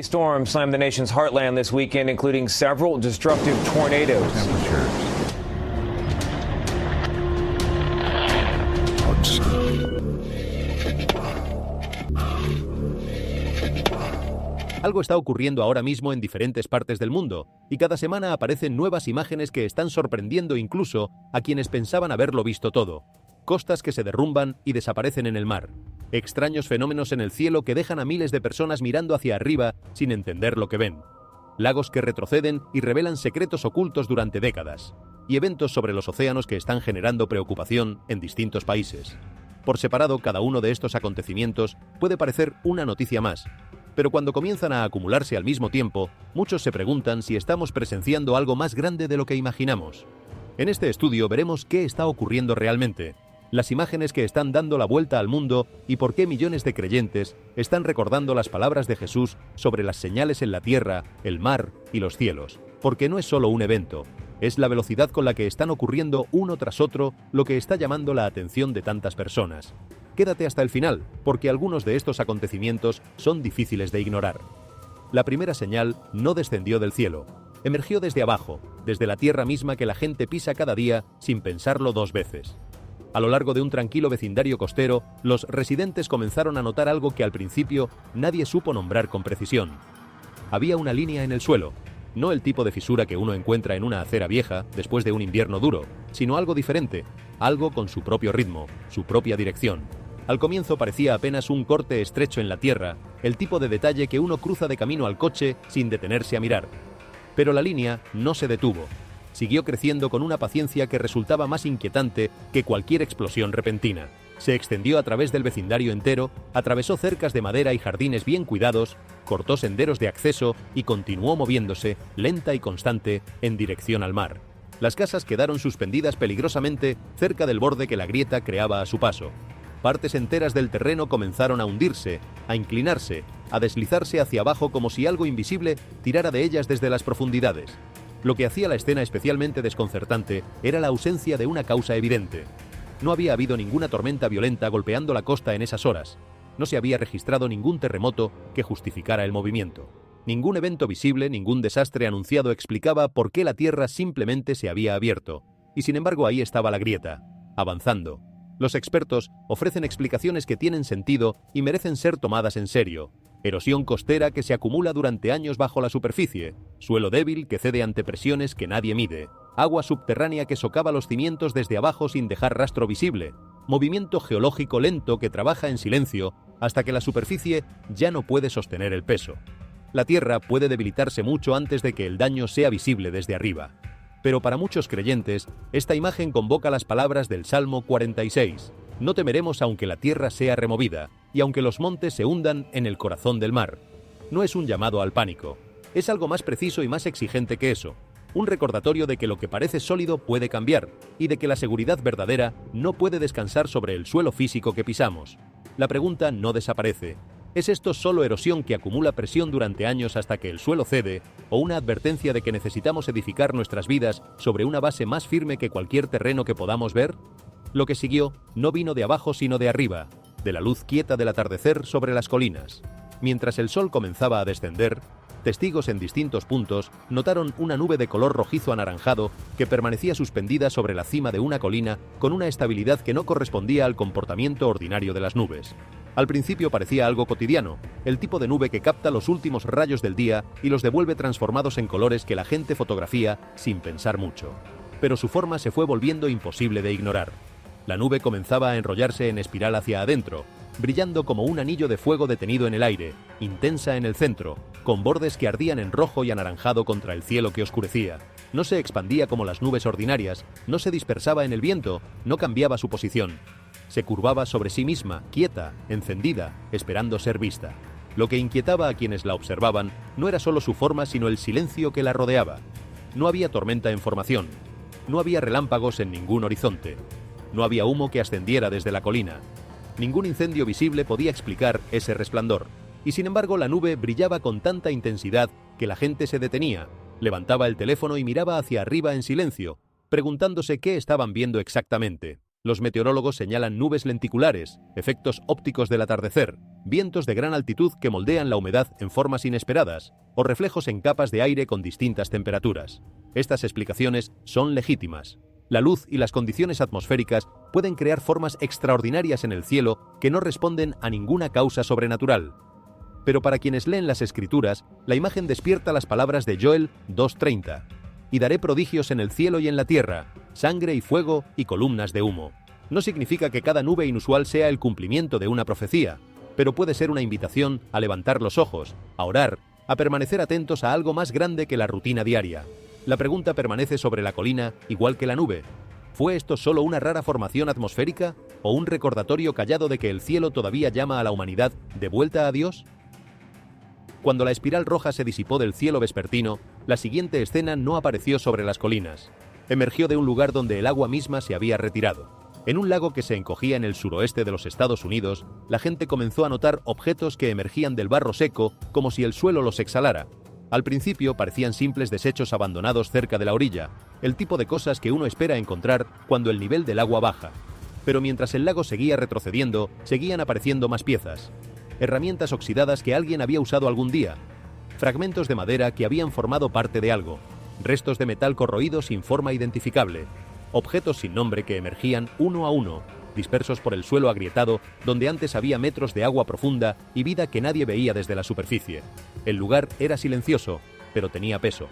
Storms slammed the nation's heartland this weekend, including several destructive tornadoes. Algo está ocurriendo ahora mismo en diferentes partes del mundo, y cada semana aparecen nuevas imágenes que están sorprendiendo incluso a quienes pensaban haberlo visto todo. Costas que se derrumban y desaparecen en el mar. Extraños fenómenos en el cielo que dejan a miles de personas mirando hacia arriba sin entender lo que ven. Lagos que retroceden y revelan secretos ocultos durante décadas. Y eventos sobre los océanos que están generando preocupación en distintos países. Por separado, cada uno de estos acontecimientos puede parecer una noticia más. Pero cuando comienzan a acumularse al mismo tiempo, muchos se preguntan si estamos presenciando algo más grande de lo que imaginamos. En este estudio veremos qué está ocurriendo realmente, las imágenes que están dando la vuelta al mundo y por qué millones de creyentes están recordando las palabras de Jesús sobre las señales en la tierra, el mar y los cielos. Porque no es solo un evento, es la velocidad con la que están ocurriendo uno tras otro lo que está llamando la atención de tantas personas. Quédate hasta el final, porque algunos de estos acontecimientos son difíciles de ignorar. La primera señal no descendió del cielo, emergió desde abajo, desde la tierra misma que la gente pisa cada día sin pensarlo dos veces. A lo largo de un tranquilo vecindario costero, los residentes comenzaron a notar algo que al principio nadie supo nombrar con precisión. Había una línea en el suelo, no el tipo de fisura que uno encuentra en una acera vieja después de un invierno duro, sino algo diferente, algo con su propio ritmo, su propia dirección. Al comienzo parecía apenas un corte estrecho en la tierra, el tipo de detalle que uno cruza de camino al coche sin detenerse a mirar. Pero la línea no se detuvo. Siguió creciendo con una paciencia que resultaba más inquietante que cualquier explosión repentina. Se extendió a través del vecindario entero, atravesó cercas de madera y jardines bien cuidados, cortó senderos de acceso y continuó moviéndose, lenta y constante, en dirección al mar. Las casas quedaron suspendidas peligrosamente cerca del borde que la grieta creaba a su paso. Partes enteras del terreno comenzaron a hundirse, a inclinarse, a deslizarse hacia abajo como si algo invisible tirara de ellas desde las profundidades. Lo que hacía la escena especialmente desconcertante era la ausencia de una causa evidente. No había habido ninguna tormenta violenta golpeando la costa en esas horas. No se había registrado ningún terremoto que justificara el movimiento. Ningún evento visible, ningún desastre anunciado explicaba por qué la tierra simplemente se había abierto. Y sin embargo ahí estaba la grieta, avanzando. Los expertos ofrecen explicaciones que tienen sentido y merecen ser tomadas en serio. Erosión costera que se acumula durante años bajo la superficie, suelo débil que cede ante presiones que nadie mide, agua subterránea que socava los cimientos desde abajo sin dejar rastro visible, movimiento geológico lento que trabaja en silencio hasta que la superficie ya no puede sostener el peso. La Tierra puede debilitarse mucho antes de que el daño sea visible desde arriba. Pero para muchos creyentes, esta imagen convoca las palabras del Salmo 46. No temeremos aunque la tierra sea removida, y aunque los montes se hundan en el corazón del mar. No es un llamado al pánico. Es algo más preciso y más exigente que eso. Un recordatorio de que lo que parece sólido puede cambiar, y de que la seguridad verdadera no puede descansar sobre el suelo físico que pisamos. La pregunta no desaparece. ¿Es esto solo erosión que acumula presión durante años hasta que el suelo cede, o una advertencia de que necesitamos edificar nuestras vidas sobre una base más firme que cualquier terreno que podamos ver? Lo que siguió no vino de abajo sino de arriba, de la luz quieta del atardecer sobre las colinas. Mientras el sol comenzaba a descender, testigos en distintos puntos notaron una nube de color rojizo anaranjado que permanecía suspendida sobre la cima de una colina con una estabilidad que no correspondía al comportamiento ordinario de las nubes. Al principio parecía algo cotidiano, el tipo de nube que capta los últimos rayos del día y los devuelve transformados en colores que la gente fotografía sin pensar mucho. Pero su forma se fue volviendo imposible de ignorar. La nube comenzaba a enrollarse en espiral hacia adentro, brillando como un anillo de fuego detenido en el aire, intensa en el centro, con bordes que ardían en rojo y anaranjado contra el cielo que oscurecía. No se expandía como las nubes ordinarias, no se dispersaba en el viento, no cambiaba su posición. Se curvaba sobre sí misma, quieta, encendida, esperando ser vista. Lo que inquietaba a quienes la observaban no era solo su forma, sino el silencio que la rodeaba. No había tormenta en formación. No había relámpagos en ningún horizonte. No había humo que ascendiera desde la colina. Ningún incendio visible podía explicar ese resplandor. Y sin embargo la nube brillaba con tanta intensidad que la gente se detenía, levantaba el teléfono y miraba hacia arriba en silencio, preguntándose qué estaban viendo exactamente. Los meteorólogos señalan nubes lenticulares, efectos ópticos del atardecer, vientos de gran altitud que moldean la humedad en formas inesperadas, o reflejos en capas de aire con distintas temperaturas. Estas explicaciones son legítimas. La luz y las condiciones atmosféricas pueden crear formas extraordinarias en el cielo que no responden a ninguna causa sobrenatural. Pero para quienes leen las Escrituras, la imagen despierta las palabras de Joel 2:30. Y daré prodigios en el cielo y en la tierra, sangre y fuego y columnas de humo. No significa que cada nube inusual sea el cumplimiento de una profecía, pero puede ser una invitación a levantar los ojos, a orar, a permanecer atentos a algo más grande que la rutina diaria. La pregunta permanece sobre la colina, igual que la nube. ¿Fue esto solo una rara formación atmosférica o un recordatorio callado de que el cielo todavía llama a la humanidad de vuelta a Dios? Cuando la espiral roja se disipó del cielo vespertino, la siguiente escena no apareció sobre las colinas. Emergió de un lugar donde el agua misma se había retirado. En un lago que se encogía en el suroeste de los Estados Unidos, la gente comenzó a notar objetos que emergían del barro seco como si el suelo los exhalara. Al principio parecían simples desechos abandonados cerca de la orilla, el tipo de cosas que uno espera encontrar cuando el nivel del agua baja. Pero mientras el lago seguía retrocediendo, seguían apareciendo más piezas. Herramientas oxidadas que alguien había usado algún día, fragmentos de madera que habían formado parte de algo, restos de metal corroído sin forma identificable, objetos sin nombre que emergían uno a uno, dispersos por el suelo agrietado donde antes había metros de agua profunda y vida que nadie veía desde la superficie. El lugar era silencioso, pero tenía peso.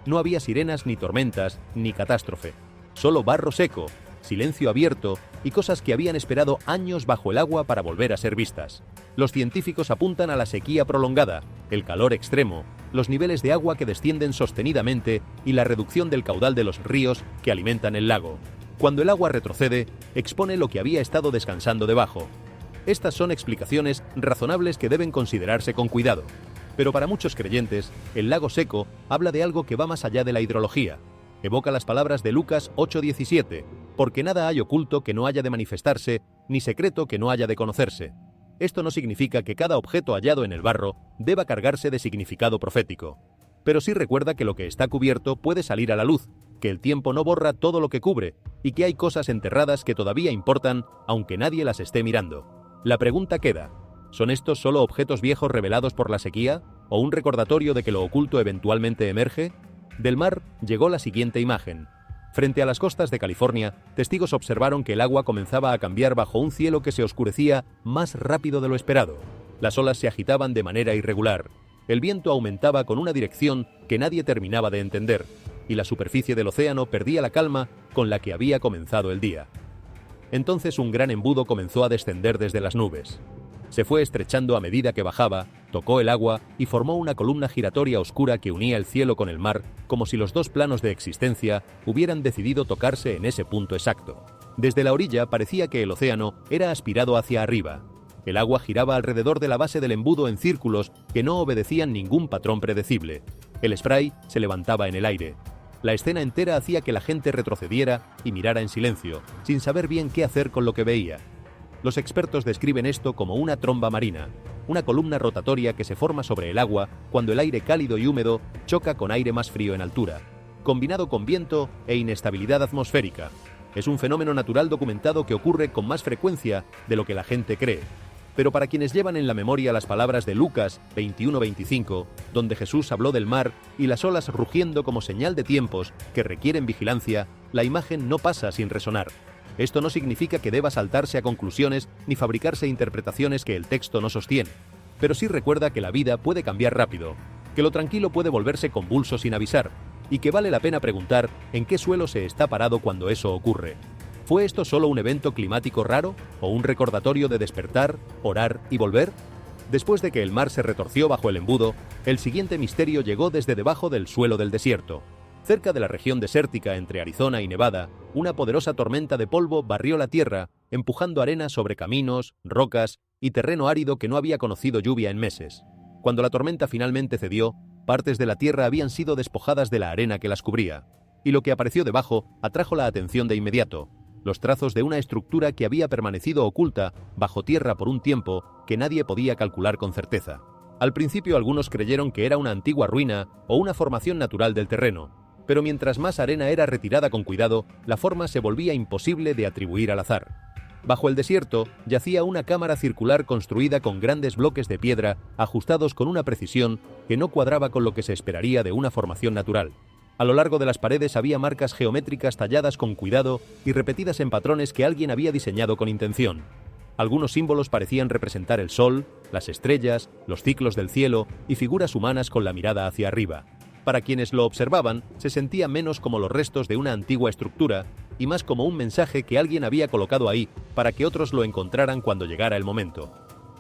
No había sirenas ni tormentas, ni catástrofe. Solo barro seco, silencio abierto y cosas que habían esperado años bajo el agua para volver a ser vistas. Los científicos apuntan a la sequía prolongada, el calor extremo, los niveles de agua que descienden sostenidamente y la reducción del caudal de los ríos que alimentan el lago. Cuando el agua retrocede, expone lo que había estado descansando debajo. Estas son explicaciones razonables que deben considerarse con cuidado. Pero para muchos creyentes, el lago seco habla de algo que va más allá de la hidrología. Evoca las palabras de Lucas 8:17, porque nada hay oculto que no haya de manifestarse, ni secreto que no haya de conocerse. Esto no significa que cada objeto hallado en el barro deba cargarse de significado profético. Pero sí recuerda que lo que está cubierto puede salir a la luz, que el tiempo no borra todo lo que cubre, y que hay cosas enterradas que todavía importan, aunque nadie las esté mirando. La pregunta queda: ¿son estos solo objetos viejos revelados por la sequía, o un recordatorio de que lo oculto eventualmente emerge? Del mar llegó la siguiente imagen. Frente a las costas de California, testigos observaron que el agua comenzaba a cambiar bajo un cielo que se oscurecía más rápido de lo esperado. Las olas se agitaban de manera irregular. El viento aumentaba con una dirección que nadie terminaba de entender, y la superficie del océano perdía la calma con la que había comenzado el día. Entonces un gran embudo comenzó a descender desde las nubes. Se fue estrechando a medida que bajaba, tocó el agua y formó una columna giratoria oscura que unía el cielo con el mar, como si los dos planos de existencia hubieran decidido tocarse en ese punto exacto. Desde la orilla parecía que el océano era aspirado hacia arriba. El agua giraba alrededor de la base del embudo en círculos que no obedecían ningún patrón predecible. El spray se levantaba en el aire. La escena entera hacía que la gente retrocediera y mirara en silencio, sin saber bien qué hacer con lo que veía. Los expertos describen esto como una tromba marina, una columna rotatoria que se forma sobre el agua cuando el aire cálido y húmedo choca con aire más frío en altura, combinado con viento e inestabilidad atmosférica. Es un fenómeno natural documentado que ocurre con más frecuencia de lo que la gente cree. Pero para quienes llevan en la memoria las palabras de Lucas 21:25, donde Jesús habló del mar y las olas rugiendo como señal de tiempos que requieren vigilancia, la imagen no pasa sin resonar. Esto no significa que deba saltarse a conclusiones ni fabricarse interpretaciones que el texto no sostiene, pero sí recuerda que la vida puede cambiar rápido, que lo tranquilo puede volverse convulso sin avisar, y que vale la pena preguntar en qué suelo se está parado cuando eso ocurre. ¿Fue esto solo un evento climático raro o un recordatorio de despertar, orar y volver? Después de que el mar se retorció bajo el embudo, el siguiente misterio llegó desde debajo del suelo del desierto. Cerca de la región desértica entre Arizona y Nevada, una poderosa tormenta de polvo barrió la tierra, empujando arena sobre caminos, rocas y terreno árido que no había conocido lluvia en meses. Cuando la tormenta finalmente cedió, partes de la tierra habían sido despojadas de la arena que las cubría, y lo que apareció debajo atrajo la atención de inmediato: los trazos de una estructura que había permanecido oculta bajo tierra por un tiempo que nadie podía calcular con certeza. Al principio algunos creyeron que era una antigua ruina o una formación natural del terreno, Pero mientras más arena era retirada con cuidado, la forma se volvía imposible de atribuir al azar. Bajo el desierto yacía una cámara circular construida con grandes bloques de piedra ajustados con una precisión que no cuadraba con lo que se esperaría de una formación natural. A lo largo de las paredes había marcas geométricas talladas con cuidado y repetidas en patrones que alguien había diseñado con intención. Algunos símbolos parecían representar el sol, las estrellas, los ciclos del cielo y figuras humanas con la mirada hacia arriba. Para quienes lo observaban, se sentía menos como los restos de una antigua estructura y más como un mensaje que alguien había colocado ahí para que otros lo encontraran cuando llegara el momento.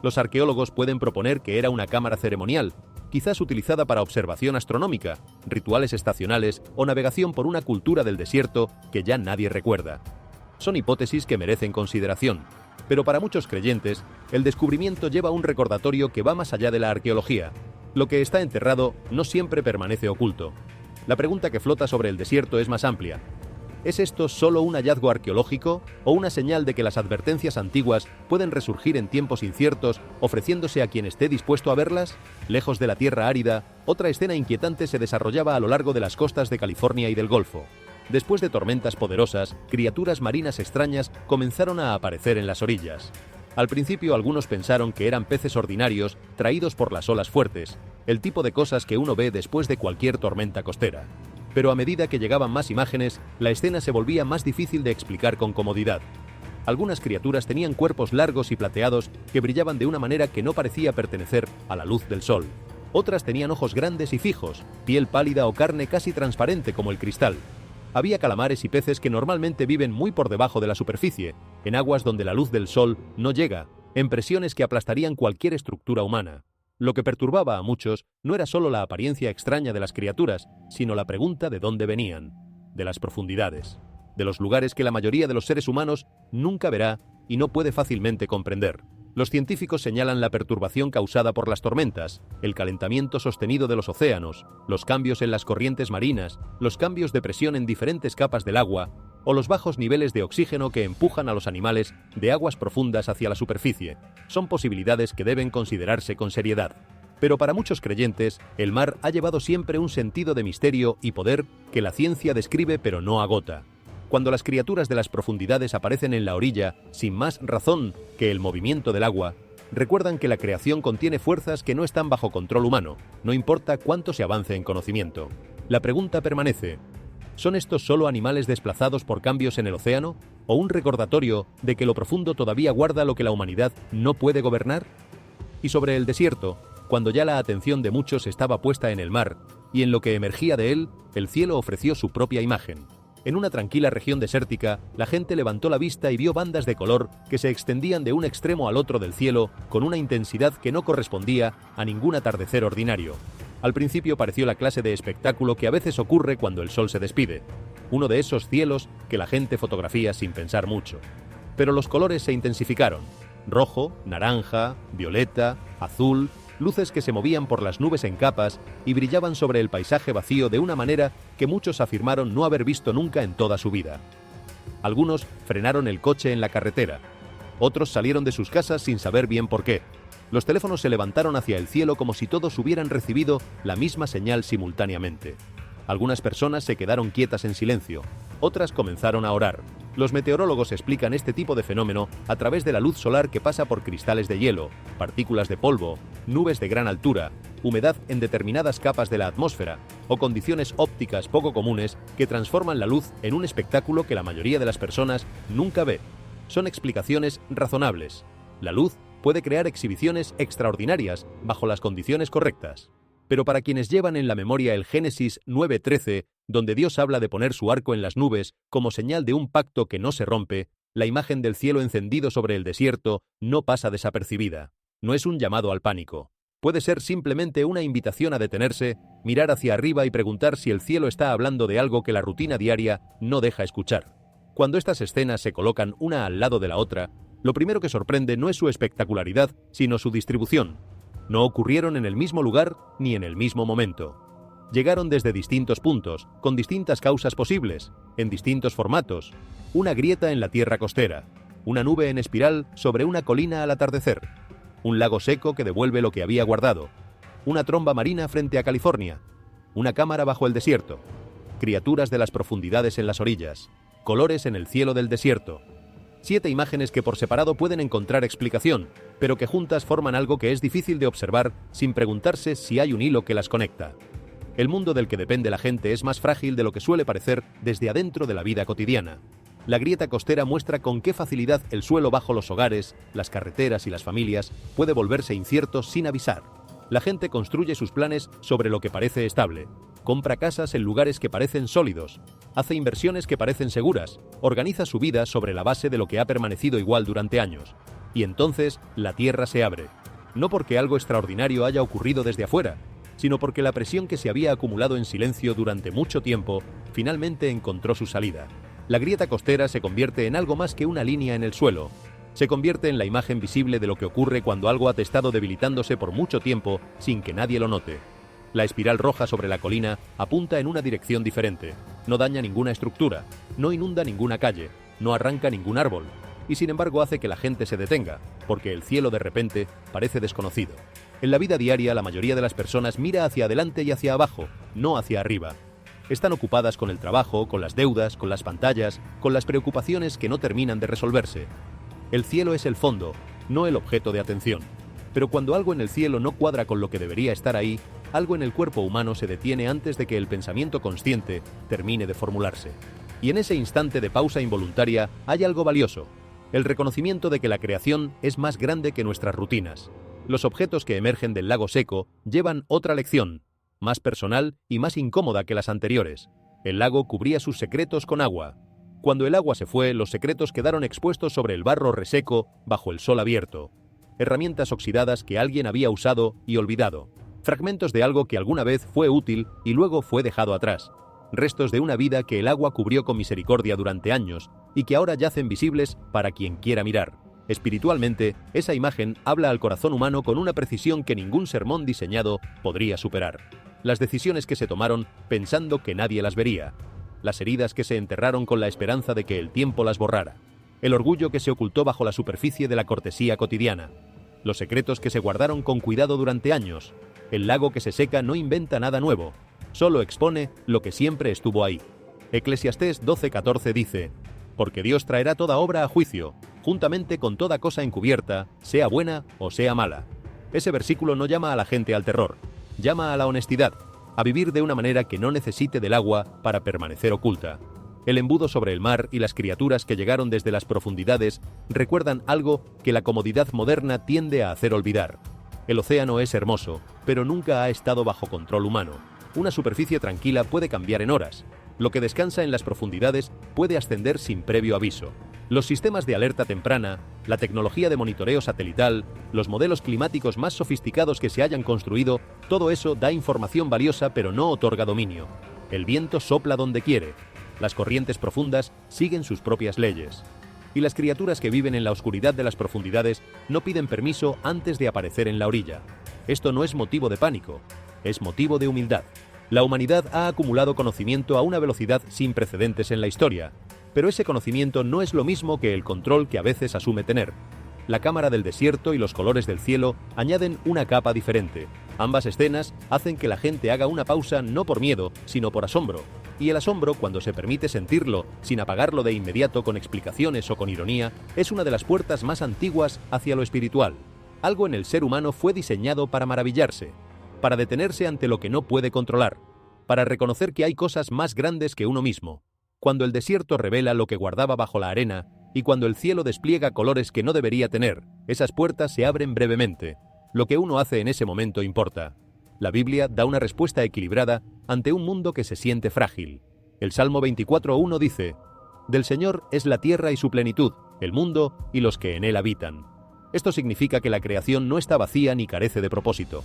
Los arqueólogos pueden proponer que era una cámara ceremonial, quizás utilizada para observación astronómica, rituales estacionales o navegación por una cultura del desierto que ya nadie recuerda. Son hipótesis que merecen consideración, pero para muchos creyentes, el descubrimiento lleva un recordatorio que va más allá de la arqueología. Lo que está enterrado no siempre permanece oculto. La pregunta que flota sobre el desierto es más amplia. ¿Es esto solo un hallazgo arqueológico o una señal de que las advertencias antiguas pueden resurgir en tiempos inciertos, ofreciéndose a quien esté dispuesto a verlas? Lejos de la tierra árida, otra escena inquietante se desarrollaba a lo largo de las costas de California y del Golfo. Después de tormentas poderosas, criaturas marinas extrañas comenzaron a aparecer en las orillas. Al principio algunos pensaron que eran peces ordinarios traídos por las olas fuertes, el tipo de cosas que uno ve después de cualquier tormenta costera. Pero a medida que llegaban más imágenes, la escena se volvía más difícil de explicar con comodidad. Algunas criaturas tenían cuerpos largos y plateados que brillaban de una manera que no parecía pertenecer a la luz del sol. Otras tenían ojos grandes y fijos, piel pálida o carne casi transparente como el cristal. Había calamares y peces que normalmente viven muy por debajo de la superficie, en aguas donde la luz del sol no llega, en presiones que aplastarían cualquier estructura humana. Lo que perturbaba a muchos no era solo la apariencia extraña de las criaturas, sino la pregunta de dónde venían, de las profundidades, de los lugares que la mayoría de los seres humanos nunca verá y no puede fácilmente comprender. Los científicos señalan la perturbación causada por las tormentas, el calentamiento sostenido de los océanos, los cambios en las corrientes marinas, los cambios de presión en diferentes capas del agua o los bajos niveles de oxígeno que empujan a los animales de aguas profundas hacia la superficie. Son posibilidades que deben considerarse con seriedad. Pero para muchos creyentes, el mar ha llevado siempre un sentido de misterio y poder que la ciencia describe pero no agota. Cuando las criaturas de las profundidades aparecen en la orilla, sin más razón que el movimiento del agua, recuerdan que la creación contiene fuerzas que no están bajo control humano, no importa cuánto se avance en conocimiento. La pregunta permanece: ¿son estos solo animales desplazados por cambios en el océano? ¿O un recordatorio de que lo profundo todavía guarda lo que la humanidad no puede gobernar? Y sobre el desierto, cuando ya la atención de muchos estaba puesta en el mar, y en lo que emergía de él, el cielo ofreció su propia imagen. En una tranquila región desértica, la gente levantó la vista y vio bandas de color que se extendían de un extremo al otro del cielo con una intensidad que no correspondía a ningún atardecer ordinario. Al principio pareció la clase de espectáculo que a veces ocurre cuando el sol se despide, uno de esos cielos que la gente fotografía sin pensar mucho. Pero los colores se intensificaron: rojo, naranja, violeta, azul, luces que se movían por las nubes en capas y brillaban sobre el paisaje vacío de una manera que muchos afirmaron no haber visto nunca en toda su vida. Algunos frenaron el coche en la carretera, otros salieron de sus casas sin saber bien por qué. Los teléfonos se levantaron hacia el cielo como si todos hubieran recibido la misma señal simultáneamente. Algunas personas se quedaron quietas en silencio, otras comenzaron a orar. Los meteorólogos explican este tipo de fenómeno a través de la luz solar que pasa por cristales de hielo, partículas de polvo, nubes de gran altura, humedad en determinadas capas de la atmósfera o condiciones ópticas poco comunes que transforman la luz en un espectáculo que la mayoría de las personas nunca ve. Son explicaciones razonables. La luz puede crear exhibiciones extraordinarias bajo las condiciones correctas. Pero para quienes llevan en la memoria el Génesis 9:13, donde Dios habla de poner su arco en las nubes como señal de un pacto que no se rompe, la imagen del cielo encendido sobre el desierto no pasa desapercibida. No es un llamado al pánico. Puede ser simplemente una invitación a detenerse, mirar hacia arriba y preguntar si el cielo está hablando de algo que la rutina diaria no deja escuchar. Cuando estas escenas se colocan una al lado de la otra, lo primero que sorprende no es su espectacularidad, sino su distribución. No ocurrieron en el mismo lugar ni en el mismo momento. Llegaron desde distintos puntos, con distintas causas posibles, en distintos formatos. Una grieta en la tierra costera, una nube en espiral sobre una colina al atardecer, un lago seco que devuelve lo que había guardado, una tromba marina frente a California, una cámara bajo el desierto. criaturas de las profundidades en las orillas, colores en el cielo del desierto. 7 imágenes que por separado pueden encontrar explicación, pero que juntas forman algo que es difícil de observar sin preguntarse si hay un hilo que las conecta. El mundo del que depende la gente es más frágil de lo que suele parecer desde adentro de la vida cotidiana. La grieta costera muestra con qué facilidad el suelo bajo los hogares, las carreteras y las familias puede volverse incierto sin avisar. La gente construye sus planes sobre lo que parece estable, compra casas en lugares que parecen sólidos, hace inversiones que parecen seguras, organiza su vida sobre la base de lo que ha permanecido igual durante años. Y entonces la tierra se abre. No porque algo extraordinario haya ocurrido desde afuera, sino porque la presión que se había acumulado en silencio durante mucho tiempo finalmente encontró su salida. La grieta costera se convierte en algo más que una línea en el suelo. Se convierte en la imagen visible de lo que ocurre cuando algo ha estado debilitándose por mucho tiempo sin que nadie lo note. La espiral roja sobre la colina apunta en una dirección diferente. No daña ninguna estructura, no inunda ninguna calle, no arranca ningún árbol, y sin embargo hace que la gente se detenga, porque el cielo de repente parece desconocido. En la vida diaria la mayoría de las personas mira hacia adelante y hacia abajo, no hacia arriba. Están ocupadas con el trabajo, con las deudas, con las pantallas, con las preocupaciones que no terminan de resolverse. El cielo es el fondo, no el objeto de atención. Pero cuando algo en el cielo no cuadra con lo que debería estar ahí, algo en el cuerpo humano se detiene antes de que el pensamiento consciente termine de formularse. Y en ese instante de pausa involuntaria hay algo valioso: el reconocimiento de que la creación es más grande que nuestras rutinas. Los objetos que emergen del lago seco llevan otra lección, más personal y más incómoda que las anteriores. El lago cubría sus secretos con agua. Cuando el agua se fue, los secretos quedaron expuestos sobre el barro reseco bajo el sol abierto. Herramientas oxidadas que alguien había usado y olvidado. Fragmentos de algo que alguna vez fue útil y luego fue dejado atrás. Restos de una vida que el agua cubrió con misericordia durante años y que ahora yacen visibles para quien quiera mirar. Espiritualmente, esa imagen habla al corazón humano con una precisión que ningún sermón diseñado podría superar. Las decisiones que se tomaron pensando que nadie las vería. Las heridas que se enterraron con la esperanza de que el tiempo las borrara. El orgullo que se ocultó bajo la superficie de la cortesía cotidiana. Los secretos que se guardaron con cuidado durante años. El lago que se seca no inventa nada nuevo, solo expone lo que siempre estuvo ahí. Eclesiastés 12:14 dice: porque Dios traerá toda obra a juicio, juntamente con toda cosa encubierta, sea buena o sea mala. Ese versículo no llama a la gente al terror, llama a la honestidad, a vivir de una manera que no necesite del agua para permanecer oculta. El embudo sobre el mar y las criaturas que llegaron desde las profundidades recuerdan algo que la comodidad moderna tiende a hacer olvidar. El océano es hermoso, pero nunca ha estado bajo control humano. Una superficie tranquila puede cambiar en horas. Lo que descansa en las profundidades puede ascender sin previo aviso. Los sistemas de alerta temprana, la tecnología de monitoreo satelital, los modelos climáticos más sofisticados que se hayan construido, todo eso da información valiosa pero no otorga dominio. El viento sopla donde quiere. Las corrientes profundas siguen sus propias leyes. Y las criaturas que viven en la oscuridad de las profundidades no piden permiso antes de aparecer en la orilla. Esto no es motivo de pánico, es motivo de humildad. La humanidad ha acumulado conocimiento a una velocidad sin precedentes en la historia, pero ese conocimiento no es lo mismo que el control que a veces asume tener. La cámara del desierto y los colores del cielo añaden una capa diferente. Ambas escenas hacen que la gente haga una pausa no por miedo, sino por asombro. Y el asombro, cuando se permite sentirlo sin apagarlo de inmediato con explicaciones o con ironía, es una de las puertas más antiguas hacia lo espiritual. Algo en el ser humano fue diseñado para maravillarse, para detenerse ante lo que no puede controlar, para reconocer que hay cosas más grandes que uno mismo. Cuando el desierto revela lo que guardaba bajo la arena y cuando el cielo despliega colores que no debería tener, esas puertas se abren brevemente. Lo que uno hace en ese momento importa. La Biblia da una respuesta equilibrada ante un mundo que se siente frágil. El Salmo 24:1 dice: del Señor es la tierra y su plenitud, el mundo y los que en él habitan. Esto significa que la creación no está vacía ni carece de propósito.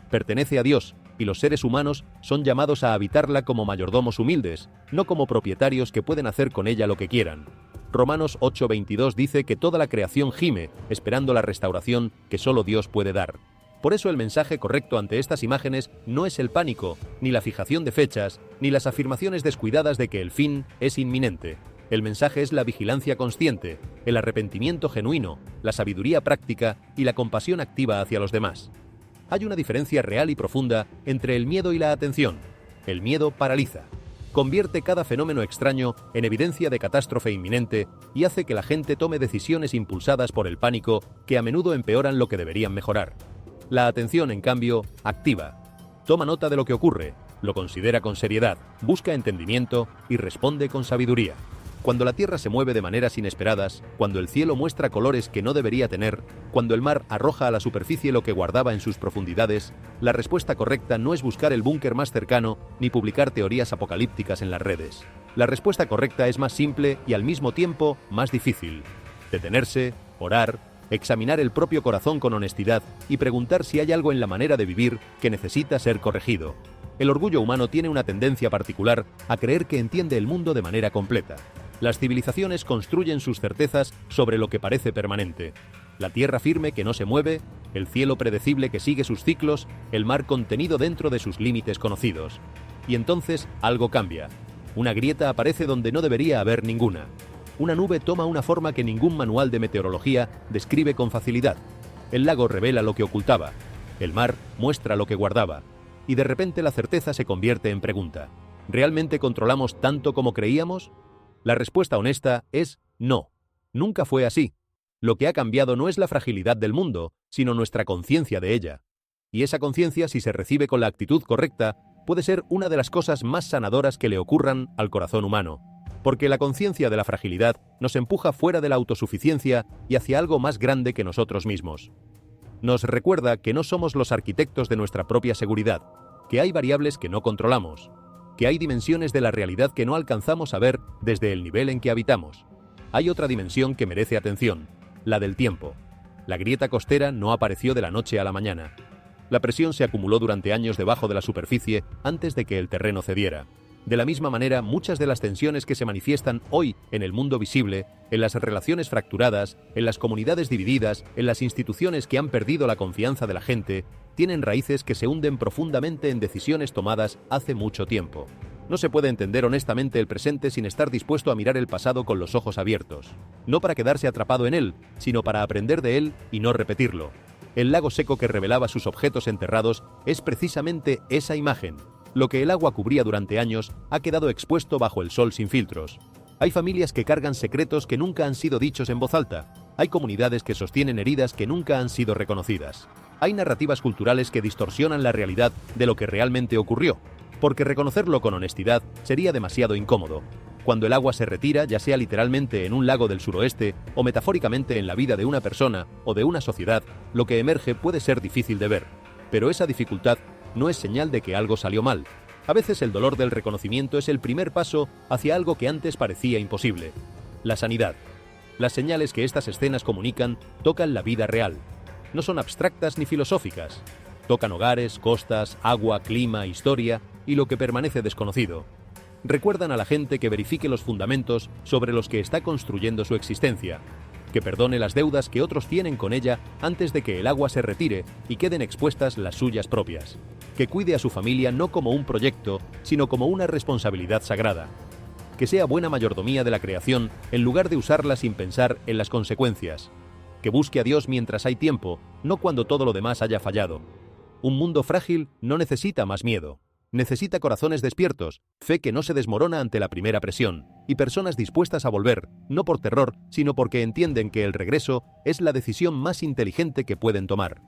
Pertenece a Dios, y los seres humanos son llamados a habitarla como mayordomos humildes, no como propietarios que pueden hacer con ella lo que quieran. Romanos 8:22 dice que toda la creación gime, esperando la restauración que solo Dios puede dar. Por eso el mensaje correcto ante estas imágenes no es el pánico, ni la fijación de fechas, ni las afirmaciones descuidadas de que el fin es inminente. El mensaje es la vigilancia consciente, el arrepentimiento genuino, la sabiduría práctica y la compasión activa hacia los demás. Hay una diferencia real y profunda entre el miedo y la atención. El miedo paraliza. convierte cada fenómeno extraño en evidencia de catástrofe inminente y hace que la gente tome decisiones impulsadas por el pánico que a menudo empeoran lo que deberían mejorar. La atención, en cambio, activa. Toma nota de lo que ocurre, lo considera con seriedad, busca entendimiento y responde con sabiduría. Cuando la Tierra se mueve de maneras inesperadas, cuando el cielo muestra colores que no debería tener, cuando el mar arroja a la superficie lo que guardaba en sus profundidades, la respuesta correcta no es buscar el búnker más cercano ni publicar teorías apocalípticas en las redes. La respuesta correcta es más simple y al mismo tiempo más difícil. Detenerse, orar, examinar el propio corazón con honestidad y preguntar si hay algo en la manera de vivir que necesita ser corregido. El orgullo humano tiene una tendencia particular a creer que entiende el mundo de manera completa. Las civilizaciones construyen sus certezas sobre lo que parece permanente. La tierra firme que no se mueve, el cielo predecible que sigue sus ciclos, el mar contenido dentro de sus límites conocidos. Y entonces algo cambia. Una grieta aparece donde no debería haber ninguna. Una nube toma una forma que ningún manual de meteorología describe con facilidad. El lago revela lo que ocultaba. El mar muestra lo que guardaba. Y de repente la certeza se convierte en pregunta. ¿Realmente controlamos tanto como creíamos? La respuesta honesta es no. Nunca fue así. Lo que ha cambiado no es la fragilidad del mundo, sino nuestra conciencia de ella. Y esa conciencia, si se recibe con la actitud correcta, puede ser una de las cosas más sanadoras que le ocurran al corazón humano. Porque la conciencia de la fragilidad nos empuja fuera de la autosuficiencia y hacia algo más grande que nosotros mismos. Nos recuerda que no somos los arquitectos de nuestra propia seguridad, que hay variables que no controlamos, que hay dimensiones de la realidad que no alcanzamos a ver desde el nivel en que habitamos. Hay otra dimensión que merece atención, la del tiempo. La grieta costera no apareció de la noche a la mañana. La presión se acumuló durante años debajo de la superficie antes de que el terreno cediera. De la misma manera, muchas de las tensiones que se manifiestan hoy en el mundo visible, en las relaciones fracturadas, en las comunidades divididas, en las instituciones que han perdido la confianza de la gente, tienen raíces que se hunden profundamente en decisiones tomadas hace mucho tiempo. No se puede entender honestamente el presente sin estar dispuesto a mirar el pasado con los ojos abiertos. No para quedarse atrapado en él, sino para aprender de él y no repetirlo. El lago seco que revelaba sus objetos enterrados es precisamente esa imagen. Lo que el agua cubría durante años ha quedado expuesto bajo el sol sin filtros. Hay familias que cargan secretos que nunca han sido dichos en voz alta. Hay comunidades que sostienen heridas que nunca han sido reconocidas. Hay narrativas culturales que distorsionan la realidad de lo que realmente ocurrió, porque reconocerlo con honestidad sería demasiado incómodo. Cuando el agua se retira, ya sea literalmente en un lago del suroeste o metafóricamente en la vida de una persona o de una sociedad, lo que emerge puede ser difícil de ver. Pero esa dificultad no es señal de que algo salió mal. A veces el dolor del reconocimiento es el primer paso hacia algo que antes parecía imposible. La sanidad. Las señales que estas escenas comunican tocan la vida real. No son abstractas ni filosóficas. Tocan hogares, costas, agua, clima, historia y lo que permanece desconocido. Recuerdan a la gente que verifique los fundamentos sobre los que está construyendo su existencia, que perdone las deudas que otros tienen con ella antes de que el agua se retire y queden expuestas las suyas propias, que cuide a su familia no como un proyecto, sino como una responsabilidad sagrada, que sea buena mayordomía de la creación en lugar de usarla sin pensar en las consecuencias, que busque a Dios mientras hay tiempo, no cuando todo lo demás haya fallado. Un mundo frágil no necesita más miedo. Necesita corazones despiertos, fe que no se desmorona ante la primera presión, y personas dispuestas a volver, no por terror, sino porque entienden que el regreso es la decisión más inteligente que pueden tomar.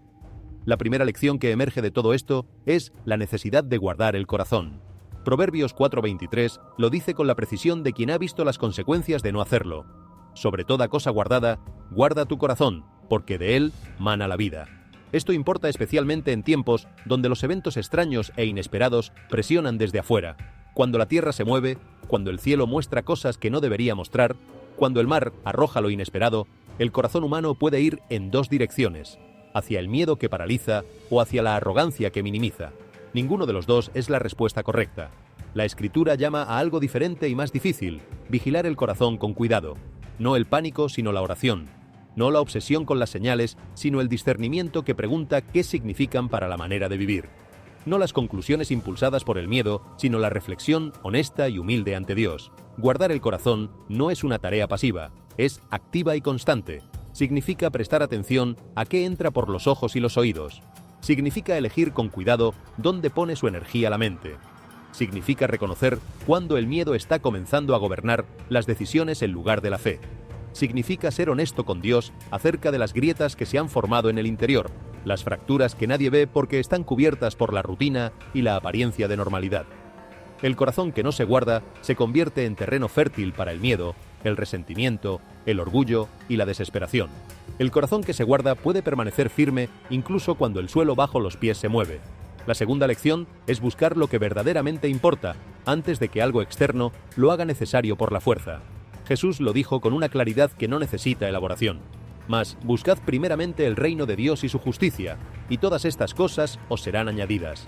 La primera lección que emerge de todo esto es la necesidad de guardar el corazón. Proverbios 4:23 lo dice con la precisión de quien ha visto las consecuencias de no hacerlo. Sobre toda cosa guardada, guarda tu corazón, porque de él mana la vida. Esto importa especialmente en tiempos donde los eventos extraños e inesperados presionan desde afuera, cuando la tierra se mueve, cuando el cielo muestra cosas que no debería mostrar, cuando el mar arroja lo inesperado. El corazón humano puede ir en dos direcciones, hacia el miedo que paraliza o hacia la arrogancia que minimiza. Ninguno de los dos es la respuesta correcta. La Escritura llama a algo diferente y más difícil: vigilar el corazón con cuidado. No el pánico, sino la oración. No la obsesión con las señales, sino el discernimiento que pregunta qué significan para la manera de vivir. No las conclusiones impulsadas por el miedo, sino la reflexión honesta y humilde ante Dios. Guardar el corazón no es una tarea pasiva, es activa y constante. Significa prestar atención a qué entra por los ojos y los oídos. Significa elegir con cuidado dónde pone su energía la mente. significa reconocer cuando el miedo está comenzando a gobernar las decisiones en lugar de la fe. Significa ser honesto con Dios acerca de las grietas que se han formado en el interior, las fracturas que nadie ve porque están cubiertas por la rutina y la apariencia de normalidad. El corazón que no se guarda se convierte en terreno fértil para el miedo, el resentimiento, el orgullo y la desesperación. El corazón que se guarda puede permanecer firme incluso cuando el suelo bajo los pies se mueve. La segunda lección es buscar lo que verdaderamente importa, antes de que algo externo lo haga necesario por la fuerza. Jesús lo dijo con una claridad que no necesita elaboración. Mas buscad primeramente el reino de Dios y su justicia, y todas estas cosas os serán añadidas.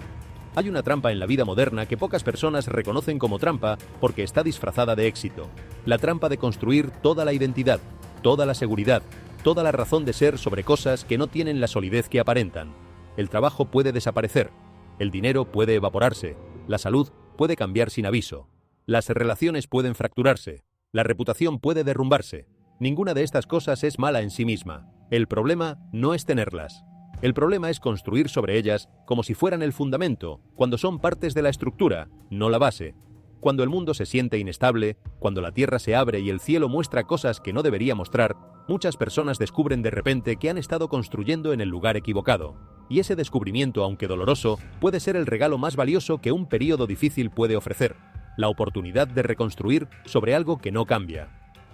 Hay una trampa en la vida moderna que pocas personas reconocen como trampa porque está disfrazada de éxito. La trampa de construir toda la identidad, toda la seguridad, toda la razón de ser sobre cosas que no tienen la solidez que aparentan. El trabajo puede desaparecer, el dinero puede evaporarse, la salud puede cambiar sin aviso, las relaciones pueden fracturarse, la reputación puede derrumbarse. Ninguna de estas cosas es mala en sí misma. El problema no es tenerlas. El problema es construir sobre ellas como si fueran el fundamento, cuando son partes de la estructura, no la base. Cuando el mundo se siente inestable, cuando la tierra se abre y el cielo muestra cosas que no debería mostrar, muchas personas descubren de repente que han estado construyendo en el lugar equivocado. Y ese descubrimiento, aunque doloroso, puede ser el regalo más valioso que un período difícil puede ofrecer: la oportunidad de reconstruir sobre algo que no cambia.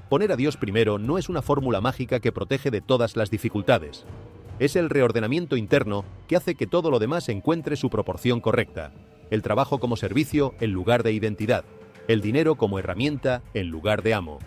Poner a Dios primero no es una fórmula mágica que protege de todas las dificultades. Es el reordenamiento interno que hace que todo lo demás encuentre su proporción correcta. El trabajo como servicio en lugar de identidad. El dinero como herramienta en lugar de amo.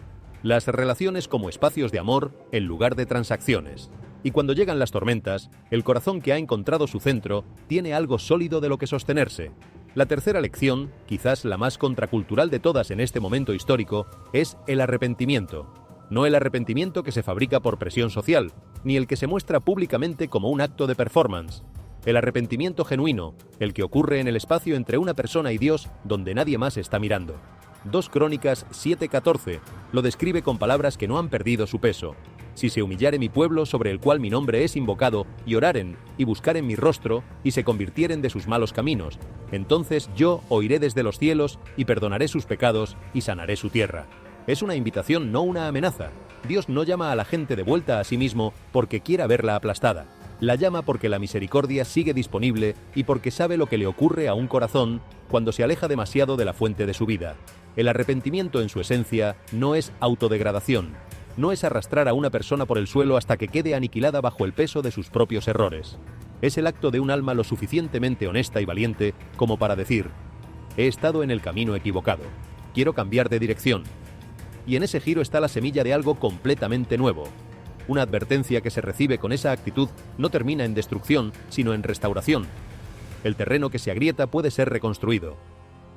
Las relaciones como espacios de amor en lugar de transacciones. Y cuando llegan las tormentas, el corazón que ha encontrado su centro tiene algo sólido de lo que sostenerse. La tercera lección, quizás la más contracultural de todas en este momento histórico, es el arrepentimiento. No el arrepentimiento que se fabrica por presión social, ni el que se muestra públicamente como un acto de performance. El arrepentimiento genuino, el que ocurre en el espacio entre una persona y Dios donde nadie más está mirando. 2 Crónicas 7:14 lo describe con palabras que no han perdido su peso. Si se humillare mi pueblo sobre el cual mi nombre es invocado, y oraren, y buscaren mi rostro, y se convirtieren de sus malos caminos, entonces yo oiré desde los cielos, y perdonaré sus pecados, y sanaré su tierra. Es una invitación, no una amenaza. Dios no llama a la gente de vuelta a sí mismo porque quiera verla aplastada. La llama porque la misericordia sigue disponible y porque sabe lo que le ocurre a un corazón cuando se aleja demasiado de la fuente de su vida. El arrepentimiento en su esencia no es autodegradación. No es arrastrar a una persona por el suelo hasta que quede aniquilada bajo el peso de sus propios errores. Es el acto de un alma lo suficientemente honesta y valiente como para decir: he estado en el camino equivocado. Quiero cambiar de dirección. Y en ese giro está la semilla de algo completamente nuevo. Una advertencia que se recibe con esa actitud no termina en destrucción, sino en restauración. El terreno que se agrieta puede ser reconstruido.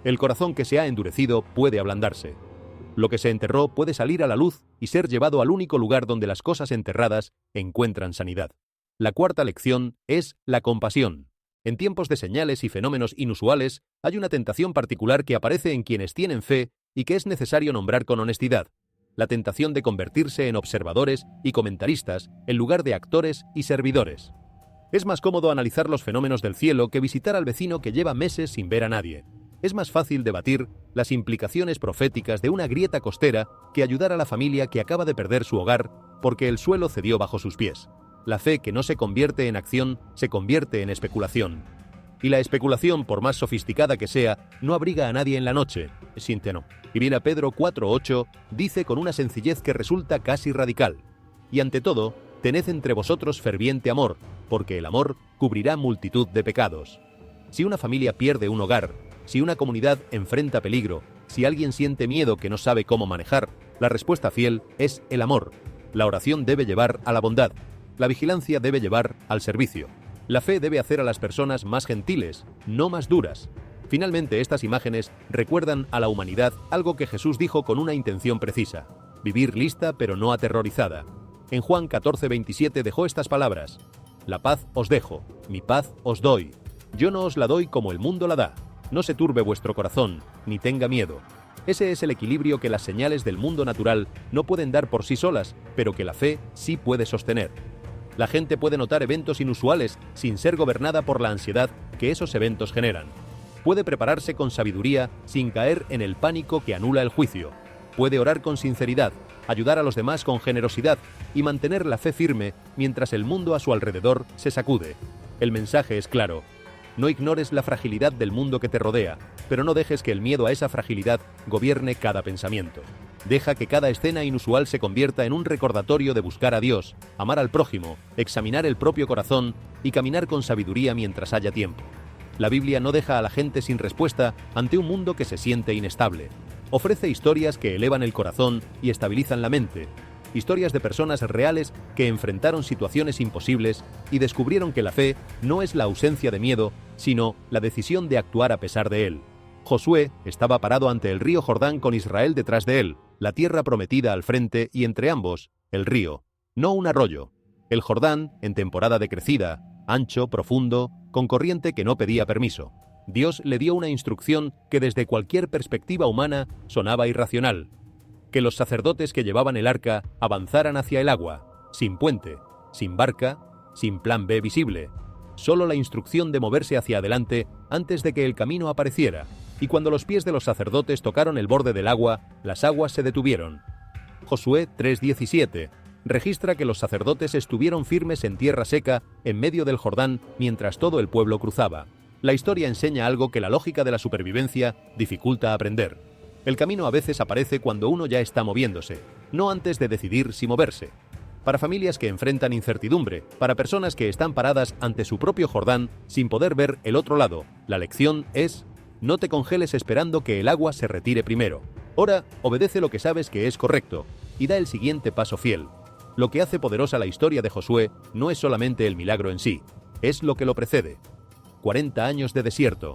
El corazón que se ha endurecido puede ablandarse. Lo que se enterró puede salir a la luz y ser llevado al único lugar donde las cosas enterradas encuentran sanidad. La cuarta lección es la compasión. En tiempos de señales y fenómenos inusuales, hay una tentación particular que aparece en quienes tienen fe y que es necesario nombrar con honestidad: la tentación de convertirse en observadores y comentaristas en lugar de actores y servidores. Es más cómodo analizar los fenómenos del cielo que visitar al vecino que lleva meses sin ver a nadie. Es más fácil debatir las implicaciones proféticas de una grieta costera que ayudar a la familia que acaba de perder su hogar porque el suelo cedió bajo sus pies. La fe que no se convierte en acción se convierte en especulación. Y la especulación, por más sofisticada que sea, no abriga a nadie en la noche. Sínteno. Y bien, a Pedro 4:8 dice con una sencillez que resulta casi radical: y ante todo, tened entre vosotros ferviente amor, porque el amor cubrirá multitud de pecados. Si una familia pierde un hogar, si una comunidad enfrenta peligro, si alguien siente miedo que no sabe cómo manejar, la respuesta fiel es el amor. La oración debe llevar a la bondad. La vigilancia debe llevar al servicio. La fe debe hacer a las personas más gentiles, no más duras. Finalmente, estas imágenes recuerdan a la humanidad algo que Jesús dijo con una intención precisa: vivir lista pero no aterrorizada. En Juan 14:27 dejó estas palabras: la paz os dejo, mi paz os doy. Yo no os la doy como el mundo la da. No se turbe vuestro corazón, ni tenga miedo. Ese es el equilibrio que las señales del mundo natural no pueden dar por sí solas, pero que la fe sí puede sostener. La gente puede notar eventos inusuales sin ser gobernada por la ansiedad que esos eventos generan. Puede prepararse con sabiduría sin caer en el pánico que anula el juicio. Puede orar con sinceridad, ayudar a los demás con generosidad y mantener la fe firme mientras el mundo a su alrededor se sacude. El mensaje es claro. No ignores la fragilidad del mundo que te rodea, pero no dejes que el miedo a esa fragilidad gobierne cada pensamiento. Deja que cada escena inusual se convierta en un recordatorio de buscar a Dios, amar al prójimo, examinar el propio corazón y caminar con sabiduría mientras haya tiempo. La Biblia no deja a la gente sin respuesta ante un mundo que se siente inestable. Ofrece historias que elevan el corazón y estabilizan la mente. Historias de personas reales que enfrentaron situaciones imposibles y descubrieron que la fe no es la ausencia de miedo, sino la decisión de actuar a pesar de él. Josué estaba parado ante el río Jordán con Israel detrás de él, la tierra prometida al frente y entre ambos, el río, no un arroyo. El Jordán, en temporada de crecida, ancho, profundo, con corriente que no pedía permiso. Dios le dio una instrucción que desde cualquier perspectiva humana sonaba irracional: que los sacerdotes que llevaban el arca avanzaran hacia el agua, sin puente, sin barca, sin plan B visible. Solo la instrucción de moverse hacia adelante antes de que el camino apareciera, y cuando los pies de los sacerdotes tocaron el borde del agua, las aguas se detuvieron. Josué 3:17 registra que los sacerdotes estuvieron firmes en tierra seca en medio del Jordán mientras todo el pueblo cruzaba. La historia enseña algo que la lógica de la supervivencia dificulta aprender. El camino a veces aparece cuando uno ya está moviéndose, no antes de decidir si moverse. Para familias que enfrentan incertidumbre, para personas que están paradas ante su propio Jordán sin poder ver el otro lado, la lección es: no te congeles esperando que el agua se retire primero. Ora, obedece lo que sabes que es correcto y da el siguiente paso fiel. Lo que hace poderosa la historia de Josué no es solamente el milagro en sí, es lo que lo precede. 40 años de desierto.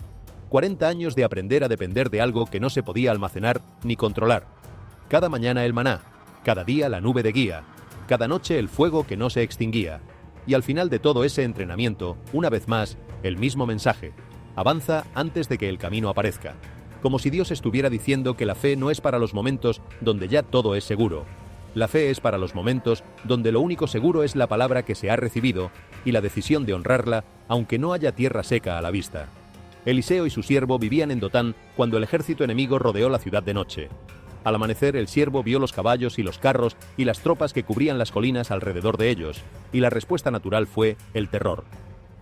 40 años de aprender a depender de algo que no se podía almacenar ni controlar. Cada mañana el maná, cada día la nube de guía, cada noche el fuego que no se extinguía. Y al final de todo ese entrenamiento, una vez más, el mismo mensaje: avanza antes de que el camino aparezca. Como si Dios estuviera diciendo que la fe no es para los momentos donde ya todo es seguro. La fe es para los momentos donde lo único seguro es la palabra que se ha recibido y la decisión de honrarla, aunque no haya tierra seca a la vista. Eliseo y su siervo vivían en Dotán cuando el ejército enemigo rodeó la ciudad de noche. Al amanecer, el siervo vio los caballos y los carros y las tropas que cubrían las colinas alrededor de ellos, y la respuesta natural fue el terror.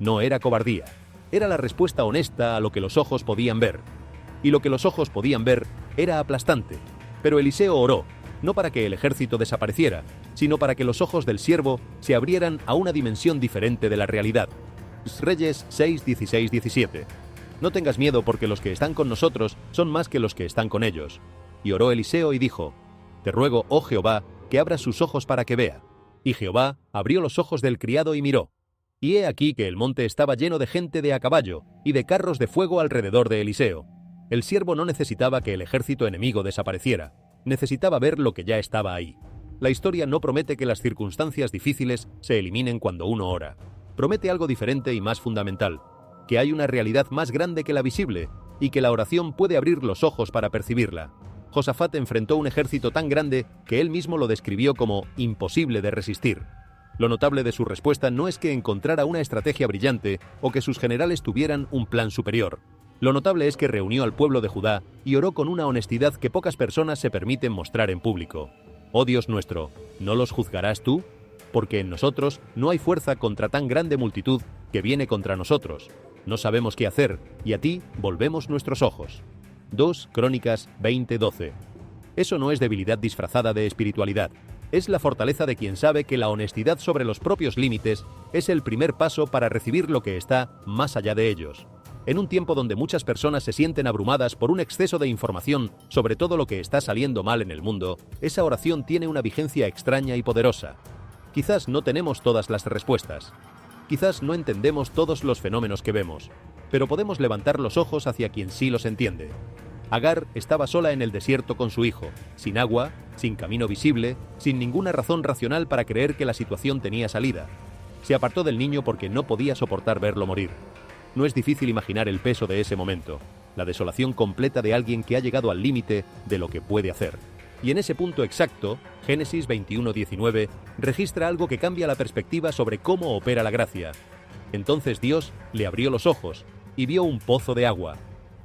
No era cobardía, era la respuesta honesta a lo que los ojos podían ver. Y lo que los ojos podían ver era aplastante. Pero Eliseo oró, no para que el ejército desapareciera, sino para que los ojos del siervo se abrieran a una dimensión diferente de la realidad. Reyes 6, 16, 17. No tengas miedo porque los que están con nosotros son más que los que están con ellos. Y oró Eliseo y dijo: te ruego, oh Jehová, que abras sus ojos para que vea. Y Jehová abrió los ojos del criado y miró. Y he aquí que el monte estaba lleno de gente de a caballo y de carros de fuego alrededor de Eliseo. El siervo no necesitaba que el ejército enemigo desapareciera, necesitaba ver lo que ya estaba ahí. La historia no promete que las circunstancias difíciles se eliminen cuando uno ora. Promete algo diferente y más fundamental: que hay una realidad más grande que la visible y que la oración puede abrir los ojos para percibirla. Josafat enfrentó un ejército tan grande que él mismo lo describió como imposible de resistir. Lo notable de su respuesta no es que encontrara una estrategia brillante o que sus generales tuvieran un plan superior. Lo notable es que reunió al pueblo de Judá y oró con una honestidad que pocas personas se permiten mostrar en público. Oh Dios nuestro, ¿no los juzgarás tú? Porque en nosotros no hay fuerza contra tan grande multitud que viene contra nosotros. No sabemos qué hacer, y a ti volvemos nuestros ojos. 2 Crónicas 20:12. Eso no es debilidad disfrazada de espiritualidad. Es la fortaleza de quien sabe que la honestidad sobre los propios límites es el primer paso para recibir lo que está más allá de ellos. En un tiempo donde muchas personas se sienten abrumadas por un exceso de información sobre todo lo que está saliendo mal en el mundo, esa oración tiene una vigencia extraña y poderosa. Quizás no tenemos todas las respuestas. Quizás no entendemos todos los fenómenos que vemos, pero podemos levantar los ojos hacia quien sí los entiende. Agar estaba sola en el desierto con su hijo, sin agua, sin camino visible, sin ninguna razón racional para creer que la situación tenía salida. Se apartó del niño porque no podía soportar verlo morir. No es difícil imaginar el peso de ese momento, la desolación completa de alguien que ha llegado al límite de lo que puede hacer. Y en ese punto exacto, Génesis 21:19 registra algo que cambia la perspectiva sobre cómo opera la gracia. Entonces Dios le abrió los ojos y vio un pozo de agua.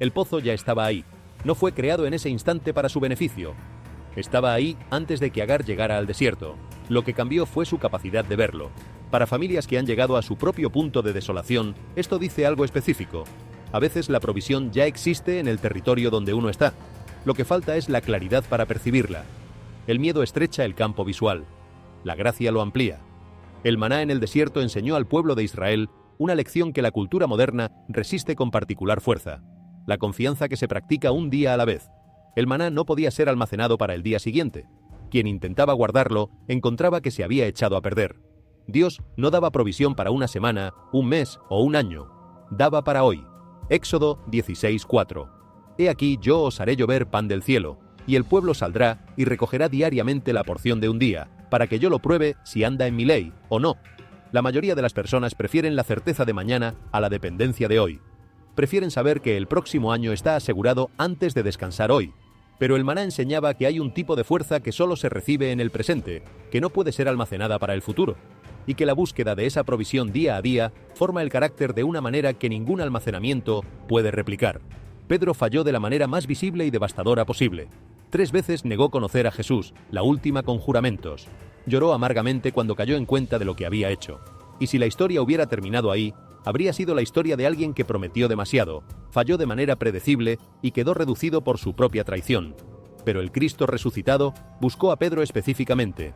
El pozo ya estaba ahí. No fue creado en ese instante para su beneficio. Estaba ahí antes de que Agar llegara al desierto. Lo que cambió fue su capacidad de verlo. Para familias que han llegado a su propio punto de desolación, esto dice algo específico. A veces la provisión ya existe en el territorio donde uno está. Lo que falta es la claridad para percibirla. El miedo estrecha el campo visual. La gracia lo amplía. El maná en el desierto enseñó al pueblo de Israel una lección que la cultura moderna resiste con particular fuerza. La confianza que se practica un día a la vez. El maná no podía ser almacenado para el día siguiente. Quien intentaba guardarlo encontraba que se había echado a perder. Dios no daba provisión para una semana, un mes o un año. Daba para hoy. Éxodo 16:4. He aquí yo os haré llover pan del cielo, y el pueblo saldrá y recogerá diariamente la porción de un día, para que yo lo pruebe si anda en mi ley o no. La mayoría de las personas prefieren la certeza de mañana a la dependencia de hoy. Prefieren saber que el próximo año está asegurado antes de descansar hoy. Pero el maná enseñaba que hay un tipo de fuerza que solo se recibe en el presente, que no puede ser almacenada para el futuro, y que la búsqueda de esa provisión día a día forma el carácter de una manera que ningún almacenamiento puede replicar. Pedro falló de la manera más visible y devastadora posible. 3 veces negó conocer a Jesús, la última con juramentos. Lloró amargamente cuando cayó en cuenta de lo que había hecho. Y si la historia hubiera terminado ahí, habría sido la historia de alguien que prometió demasiado, falló de manera predecible y quedó reducido por su propia traición. Pero el Cristo resucitado buscó a Pedro específicamente,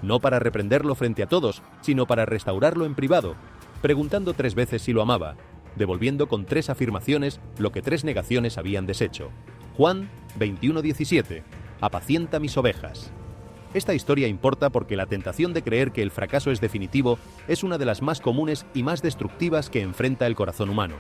no para reprenderlo frente a todos, sino para restaurarlo en privado, preguntando 3 veces si lo amaba, devolviendo con 3 afirmaciones lo que 3 negaciones habían deshecho. Juan 21:17. Apacienta mis ovejas. Esta historia importa porque la tentación de creer que el fracaso es definitivo es una de las más comunes y más destructivas que enfrenta el corazón humano.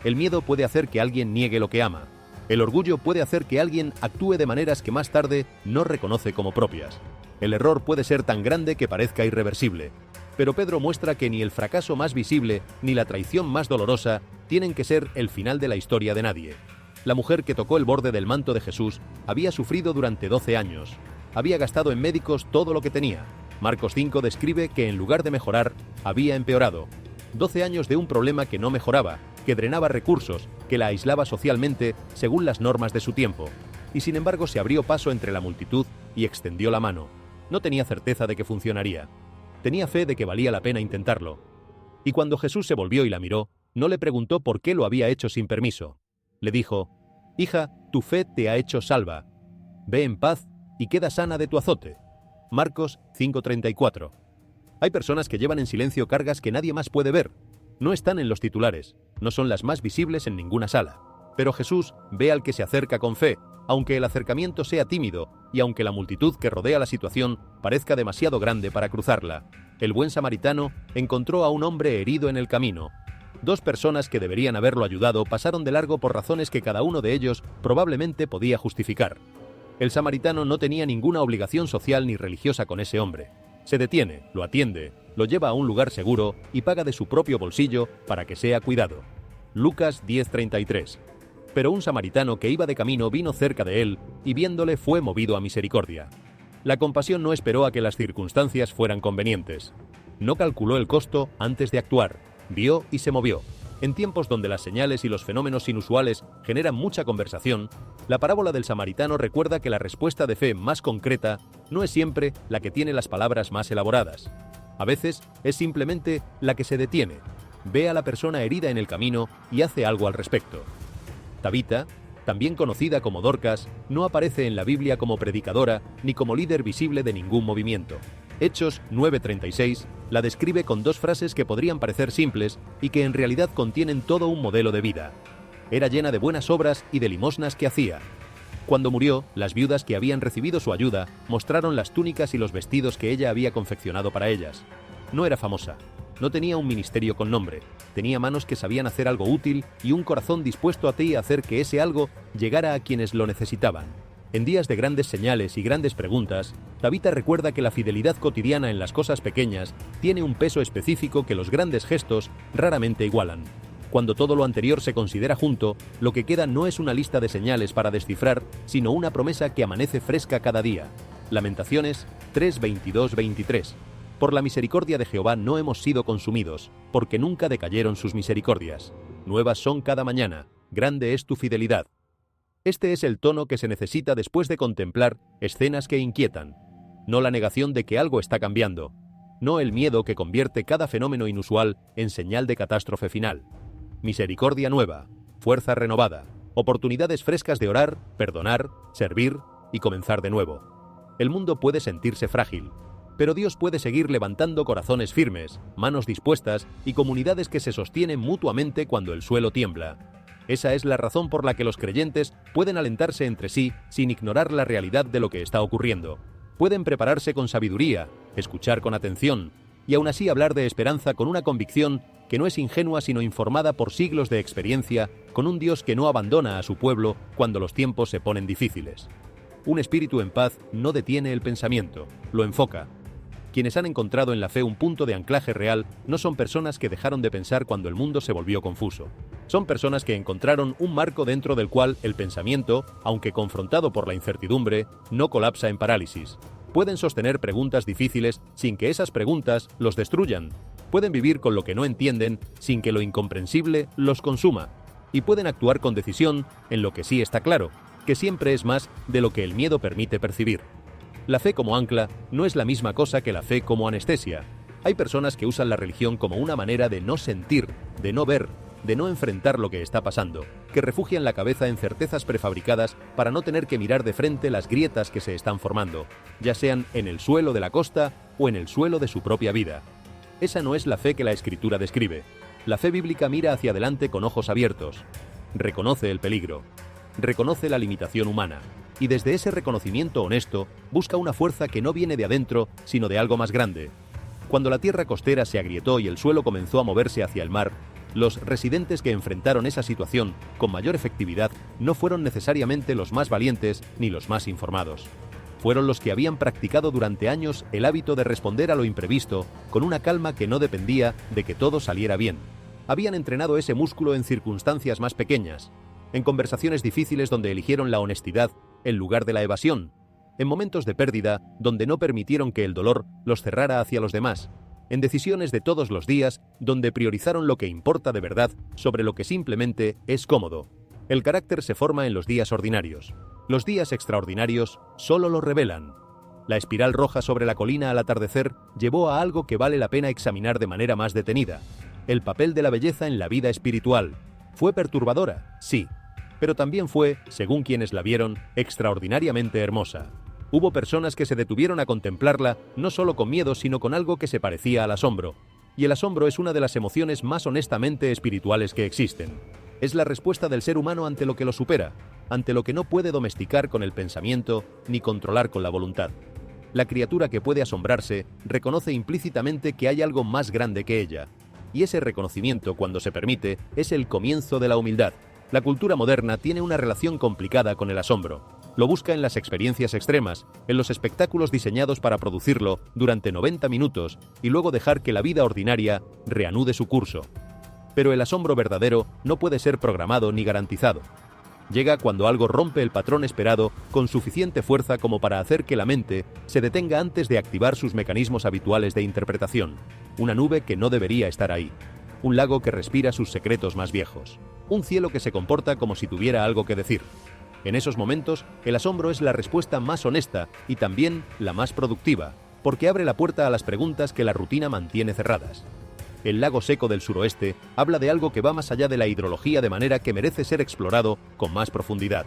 El miedo puede hacer que alguien niegue lo que ama. El orgullo puede hacer que alguien actúe de maneras que más tarde no reconoce como propias. El error puede ser tan grande que parezca irreversible. Pero Pedro muestra que ni el fracaso más visible ni la traición más dolorosa tienen que ser el final de la historia de nadie. La mujer que tocó el borde del manto de Jesús había sufrido durante 12 años. Había gastado en médicos todo lo que tenía. Marcos 5 describe que en lugar de mejorar, había empeorado. 12 años de un problema que no mejoraba, que drenaba recursos, que la aislaba socialmente según las normas de su tiempo. Y sin embargo se abrió paso entre la multitud y extendió la mano. No tenía certeza de que funcionaría. Tenía fe de que valía la pena intentarlo. Y cuando Jesús se volvió y la miró, no le preguntó por qué lo había hecho sin permiso. Le dijo: «Hija, tu fe te ha hecho salva. Ve en paz y queda sana de tu azote». Marcos 5:34. Hay personas que llevan en silencio cargas que nadie más puede ver. No están en los titulares, no son las más visibles en ninguna sala. Pero Jesús ve al que se acerca con fe, aunque el acercamiento sea tímido y aunque la multitud que rodea la situación parezca demasiado grande para cruzarla. El buen samaritano encontró a un hombre herido en el camino. 2 personas que deberían haberlo ayudado pasaron de largo por razones que cada uno de ellos probablemente podía justificar. El samaritano no tenía ninguna obligación social ni religiosa con ese hombre. Se detiene, lo atiende, lo lleva a un lugar seguro y paga de su propio bolsillo para que sea cuidado. Lucas 10:33. Pero un samaritano que iba de camino vino cerca de él y viéndole fue movido a misericordia. La compasión no esperó a que las circunstancias fueran convenientes. No calculó el costo antes de actuar, vio y se movió. En tiempos donde las señales y los fenómenos inusuales generan mucha conversación, la parábola del samaritano recuerda que la respuesta de fe más concreta no es siempre la que tiene las palabras más elaboradas. A veces es simplemente la que se detiene, ve a la persona herida en el camino y hace algo al respecto. Tabita, también conocida como Dorcas, no aparece en la Biblia como predicadora ni como líder visible de ningún movimiento. Hechos 9:36 la describe con 2 frases que podrían parecer simples y que en realidad contienen todo un modelo de vida. Era llena de buenas obras y de limosnas que hacía. Cuando murió, las viudas que habían recibido su ayuda mostraron las túnicas y los vestidos que ella había confeccionado para ellas. No era famosa, no tenía un ministerio con nombre, tenía manos que sabían hacer algo útil y un corazón dispuesto a ti a hacer que ese algo llegara a quienes lo necesitaban. En días de grandes señales y grandes preguntas, Tabita recuerda que la fidelidad cotidiana en las cosas pequeñas tiene un peso específico que los grandes gestos raramente igualan. Cuando todo lo anterior se considera junto, lo que queda no es una lista de señales para descifrar, sino una promesa que amanece fresca cada día. Lamentaciones 3:22-23. Por la misericordia de Jehová no hemos sido consumidos, porque nunca decayeron sus misericordias. Nuevas son cada mañana. grande es tu fidelidad. Este es el tono que se necesita después de contemplar escenas que inquietan, no la negación de que algo está cambiando, no el miedo que convierte cada fenómeno inusual en señal de catástrofe final. Misericordia nueva, fuerza renovada, oportunidades frescas de orar, perdonar, servir y comenzar de nuevo. El mundo puede sentirse frágil, pero Dios puede seguir levantando corazones firmes, manos dispuestas y comunidades que se sostienen mutuamente cuando el suelo tiembla. Esa es la razón por la que los creyentes pueden alentarse entre sí sin ignorar la realidad de lo que está ocurriendo. Pueden prepararse con sabiduría, escuchar con atención y aún así hablar de esperanza con una convicción que no es ingenua sino informada por siglos de experiencia con un Dios que no abandona a su pueblo cuando los tiempos se ponen difíciles. Un espíritu en paz no detiene el pensamiento, lo enfoca. Quienes han encontrado en la fe un punto de anclaje real no son personas que dejaron de pensar cuando el mundo se volvió confuso. Son personas que encontraron un marco dentro del cual el pensamiento, aunque confrontado por la incertidumbre, no colapsa en parálisis. Pueden sostener preguntas difíciles sin que esas preguntas los destruyan. Pueden vivir con lo que no entienden sin que lo incomprensible los consuma. Y pueden actuar con decisión en lo que sí está claro, que siempre es más de lo que el miedo permite percibir. La fe como ancla no es la misma cosa que la fe como anestesia. Hay personas que usan la religión como una manera de no sentir, de no ver, de no enfrentar lo que está pasando, que refugian la cabeza en certezas prefabricadas para no tener que mirar de frente las grietas que se están formando, ya sean en el suelo de la costa o en el suelo de su propia vida. Esa no es la fe que la Escritura describe. La fe bíblica mira hacia adelante con ojos abiertos, reconoce el peligro, reconoce la limitación humana, y desde ese reconocimiento honesto busca una fuerza que no viene de adentro, sino de algo más grande. Cuando la tierra costera se agrietó y el suelo comenzó a moverse hacia el mar, los residentes que enfrentaron esa situación con mayor efectividad no fueron necesariamente los más valientes ni los más informados. Fueron los que habían practicado durante años el hábito de responder a lo imprevisto con una calma que no dependía de que todo saliera bien. Habían entrenado ese músculo en circunstancias más pequeñas, en conversaciones difíciles donde eligieron la honestidad en lugar de la evasión, en momentos de pérdida donde no permitieron que el dolor los cerrara hacia los demás, en decisiones de todos los días donde priorizaron lo que importa de verdad sobre lo que simplemente es cómodo. El carácter se forma en los días ordinarios. Los días extraordinarios solo lo revelan. La espiral roja sobre la colina al atardecer llevó a algo que vale la pena examinar de manera más detenida: el papel de la belleza en la vida espiritual. Fue perturbadora, sí, pero también fue, según quienes la vieron, extraordinariamente hermosa. Hubo personas que se detuvieron a contemplarla no solo con miedo, sino con algo que se parecía al asombro. Y el asombro es una de las emociones más honestamente espirituales que existen. Es la respuesta del ser humano ante lo que lo supera, ante lo que no puede domesticar con el pensamiento ni controlar con la voluntad. La criatura que puede asombrarse reconoce implícitamente que hay algo más grande que ella. Y ese reconocimiento, cuando se permite, es el comienzo de la humildad. La cultura moderna tiene una relación complicada con el asombro. Lo busca en las experiencias extremas, en los espectáculos diseñados para producirlo durante 90 minutos y luego dejar que la vida ordinaria reanude su curso. Pero el asombro verdadero no puede ser programado ni garantizado. Llega cuando algo rompe el patrón esperado con suficiente fuerza como para hacer que la mente se detenga antes de activar sus mecanismos habituales de interpretación. Una nube que no debería estar ahí. Un lago que respira sus secretos más viejos. Un cielo que se comporta como si tuviera algo que decir. En esos momentos, el asombro es la respuesta más honesta y también la más productiva, porque abre la puerta a las preguntas que la rutina mantiene cerradas. El lago seco del suroeste habla de algo que va más allá de la hidrología, de manera que merece ser explorado con más profundidad.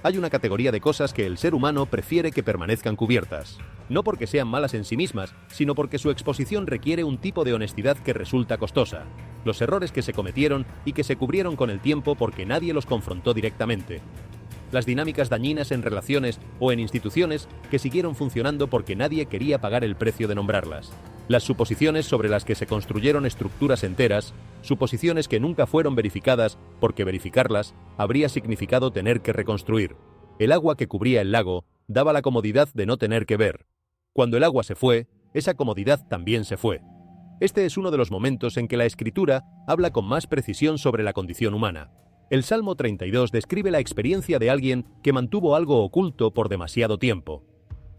Hay una categoría de cosas que el ser humano prefiere que permanezcan cubiertas, no porque sean malas en sí mismas, sino porque su exposición requiere un tipo de honestidad que resulta costosa. Los errores que se cometieron y que se cubrieron con el tiempo porque nadie los confrontó directamente. Las dinámicas dañinas en relaciones o en instituciones que siguieron funcionando porque nadie quería pagar el precio de nombrarlas. Las suposiciones sobre las que se construyeron estructuras enteras, suposiciones que nunca fueron verificadas porque verificarlas habría significado tener que reconstruir. El agua que cubría el lago daba la comodidad de no tener que ver. Cuando el agua se fue, esa comodidad también se fue. Este es uno de los momentos en que la Escritura habla con más precisión sobre la condición humana. El Salmo 32 describe la experiencia de alguien que mantuvo algo oculto por demasiado tiempo.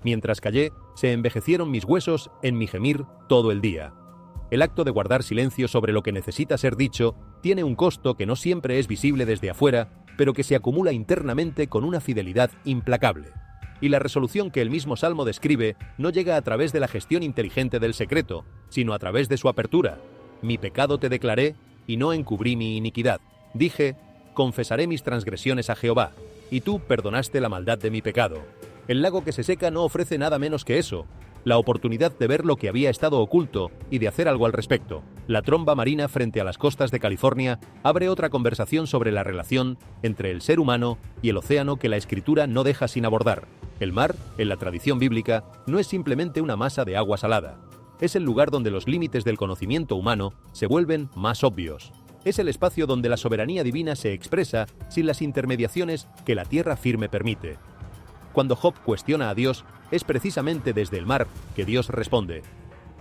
Mientras callé, se envejecieron mis huesos en mi gemir todo el día. El acto de guardar silencio sobre lo que necesita ser dicho tiene un costo que no siempre es visible desde afuera, pero que se acumula internamente con una fidelidad implacable. Y la resolución que el mismo Salmo describe no llega a través de la gestión inteligente del secreto, sino a través de su apertura. Mi pecado te declaré, y no encubrí mi iniquidad. Dije, confesaré mis transgresiones a Jehová, y tú perdonaste la maldad de mi pecado. El lago que se seca no ofrece nada menos que eso, la oportunidad de ver lo que había estado oculto y de hacer algo al respecto. La tromba marina frente a las costas de California abre otra conversación sobre la relación entre el ser humano y el océano que la Escritura no deja sin abordar. El mar, en la tradición bíblica, no es simplemente una masa de agua salada. Es el lugar donde los límites del conocimiento humano se vuelven más obvios. Es el espacio donde la soberanía divina se expresa sin las intermediaciones que la tierra firme permite. Cuando Job cuestiona a Dios, es precisamente desde el mar que Dios responde: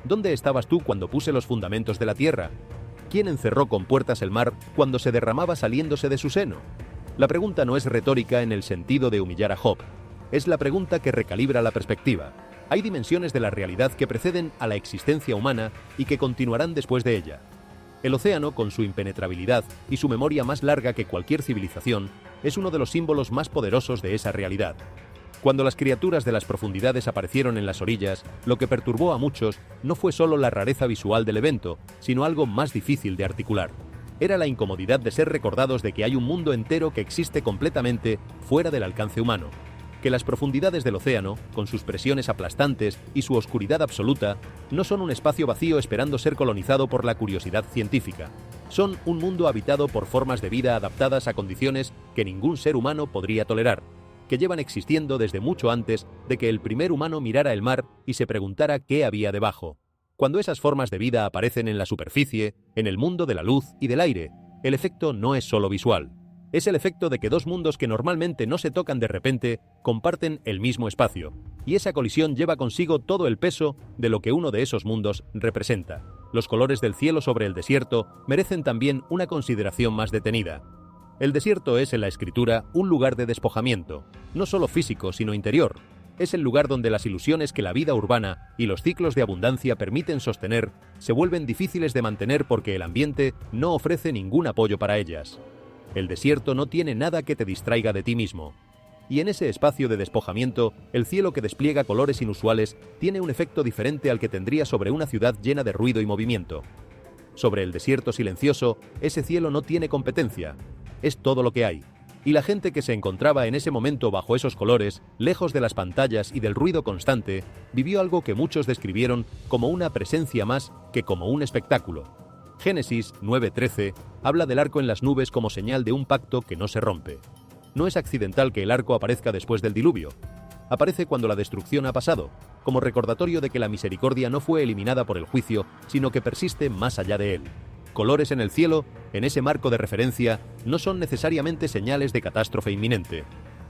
¿Dónde estabas tú cuando puse los fundamentos de la tierra? ¿Quién encerró con puertas el mar cuando se derramaba saliéndose de su seno? La pregunta no es retórica en el sentido de humillar a Job. Es la pregunta que recalibra la perspectiva. Hay dimensiones de la realidad que preceden a la existencia humana y que continuarán después de ella. El océano, con su impenetrabilidad y su memoria más larga que cualquier civilización, es uno de los símbolos más poderosos de esa realidad. Cuando las criaturas de las profundidades aparecieron en las orillas, lo que perturbó a muchos no fue solo la rareza visual del evento, sino algo más difícil de articular. Era la incomodidad de ser recordados de que hay un mundo entero que existe completamente fuera del alcance humano, que las profundidades del océano, con sus presiones aplastantes y su oscuridad absoluta, no son un espacio vacío esperando ser colonizado por la curiosidad científica. Son un mundo habitado por formas de vida adaptadas a condiciones que ningún ser humano podría tolerar, que llevan existiendo desde mucho antes de que el primer humano mirara el mar y se preguntara qué había debajo. Cuando esas formas de vida aparecen en la superficie, en el mundo de la luz y del aire, el efecto no es solo visual. Es el efecto de que dos mundos que normalmente no se tocan de repente comparten el mismo espacio, y esa colisión lleva consigo todo el peso de lo que uno de esos mundos representa. Los colores del cielo sobre el desierto merecen también una consideración más detenida. El desierto es en la Escritura un lugar de despojamiento, no solo físico sino interior. Es el lugar donde las ilusiones que la vida urbana y los ciclos de abundancia permiten sostener se vuelven difíciles de mantener porque el ambiente no ofrece ningún apoyo para ellas. El desierto no tiene nada que te distraiga de ti mismo. Y en ese espacio de despojamiento, el cielo que despliega colores inusuales tiene un efecto diferente al que tendría sobre una ciudad llena de ruido y movimiento. Sobre el desierto silencioso, ese cielo no tiene competencia. Es todo lo que hay. Y la gente que se encontraba en ese momento bajo esos colores, lejos de las pantallas y del ruido constante, vivió algo que muchos describieron como una presencia más que como un espectáculo. Génesis 9:13 habla del arco en las nubes como señal de un pacto que no se rompe. No es accidental que el arco aparezca después del diluvio. Aparece cuando la destrucción ha pasado, como recordatorio de que la misericordia no fue eliminada por el juicio, sino que persiste más allá de él. Colores en el cielo, en ese marco de referencia, no son necesariamente señales de catástrofe inminente.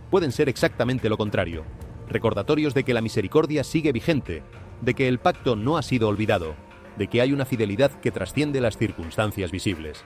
Pueden ser exactamente lo contrario, recordatorios de que la misericordia sigue vigente, de que el pacto no ha sido olvidado, de que hay una fidelidad que trasciende las circunstancias visibles.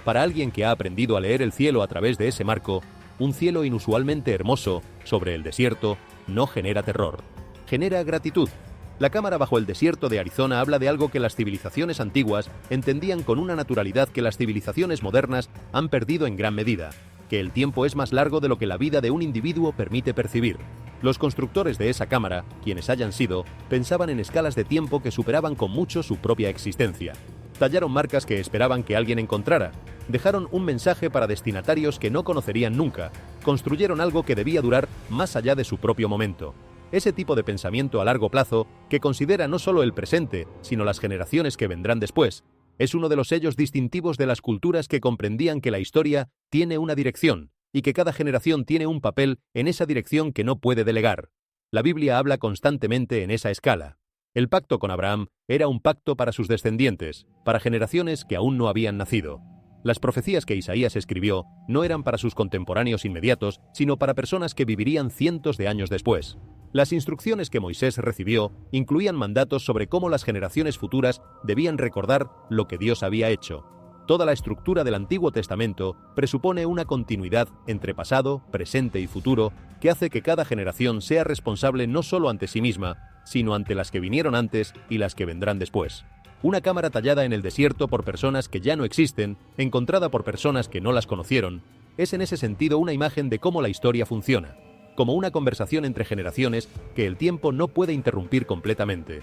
Para alguien que ha aprendido a leer el cielo a través de ese marco, un cielo inusualmente hermoso sobre el desierto no genera terror, genera gratitud. La cámara bajo el desierto de Arizona habla de algo que las civilizaciones antiguas entendían con una naturalidad que las civilizaciones modernas han perdido en gran medida, que el tiempo es más largo de lo que la vida de un individuo permite percibir. Los constructores de esa cámara, quienes hayan sido, pensaban en escalas de tiempo que superaban con mucho su propia existencia. Tallaron marcas que esperaban que alguien encontrara, dejaron un mensaje para destinatarios que no conocerían nunca, construyeron algo que debía durar más allá de su propio momento. Ese tipo de pensamiento a largo plazo, que considera no solo el presente, sino las generaciones que vendrán después, es uno de los sellos distintivos de las culturas que comprendían que la historia tiene una dirección, y que cada generación tiene un papel en esa dirección que no puede delegar. La Biblia habla constantemente en esa escala. El pacto con Abraham era un pacto para sus descendientes, para generaciones que aún no habían nacido. Las profecías que Isaías escribió no eran para sus contemporáneos inmediatos, sino para personas que vivirían cientos de años después. Las instrucciones que Moisés recibió incluían mandatos sobre cómo las generaciones futuras debían recordar lo que Dios había hecho. Toda la estructura del Antiguo Testamento presupone una continuidad entre pasado, presente y futuro que hace que cada generación sea responsable no solo ante sí misma, sino ante las que vinieron antes y las que vendrán después. Una cámara tallada en el desierto por personas que ya no existen, encontrada por personas que no las conocieron, es en ese sentido una imagen de cómo la historia funciona, como una conversación entre generaciones que el tiempo no puede interrumpir completamente.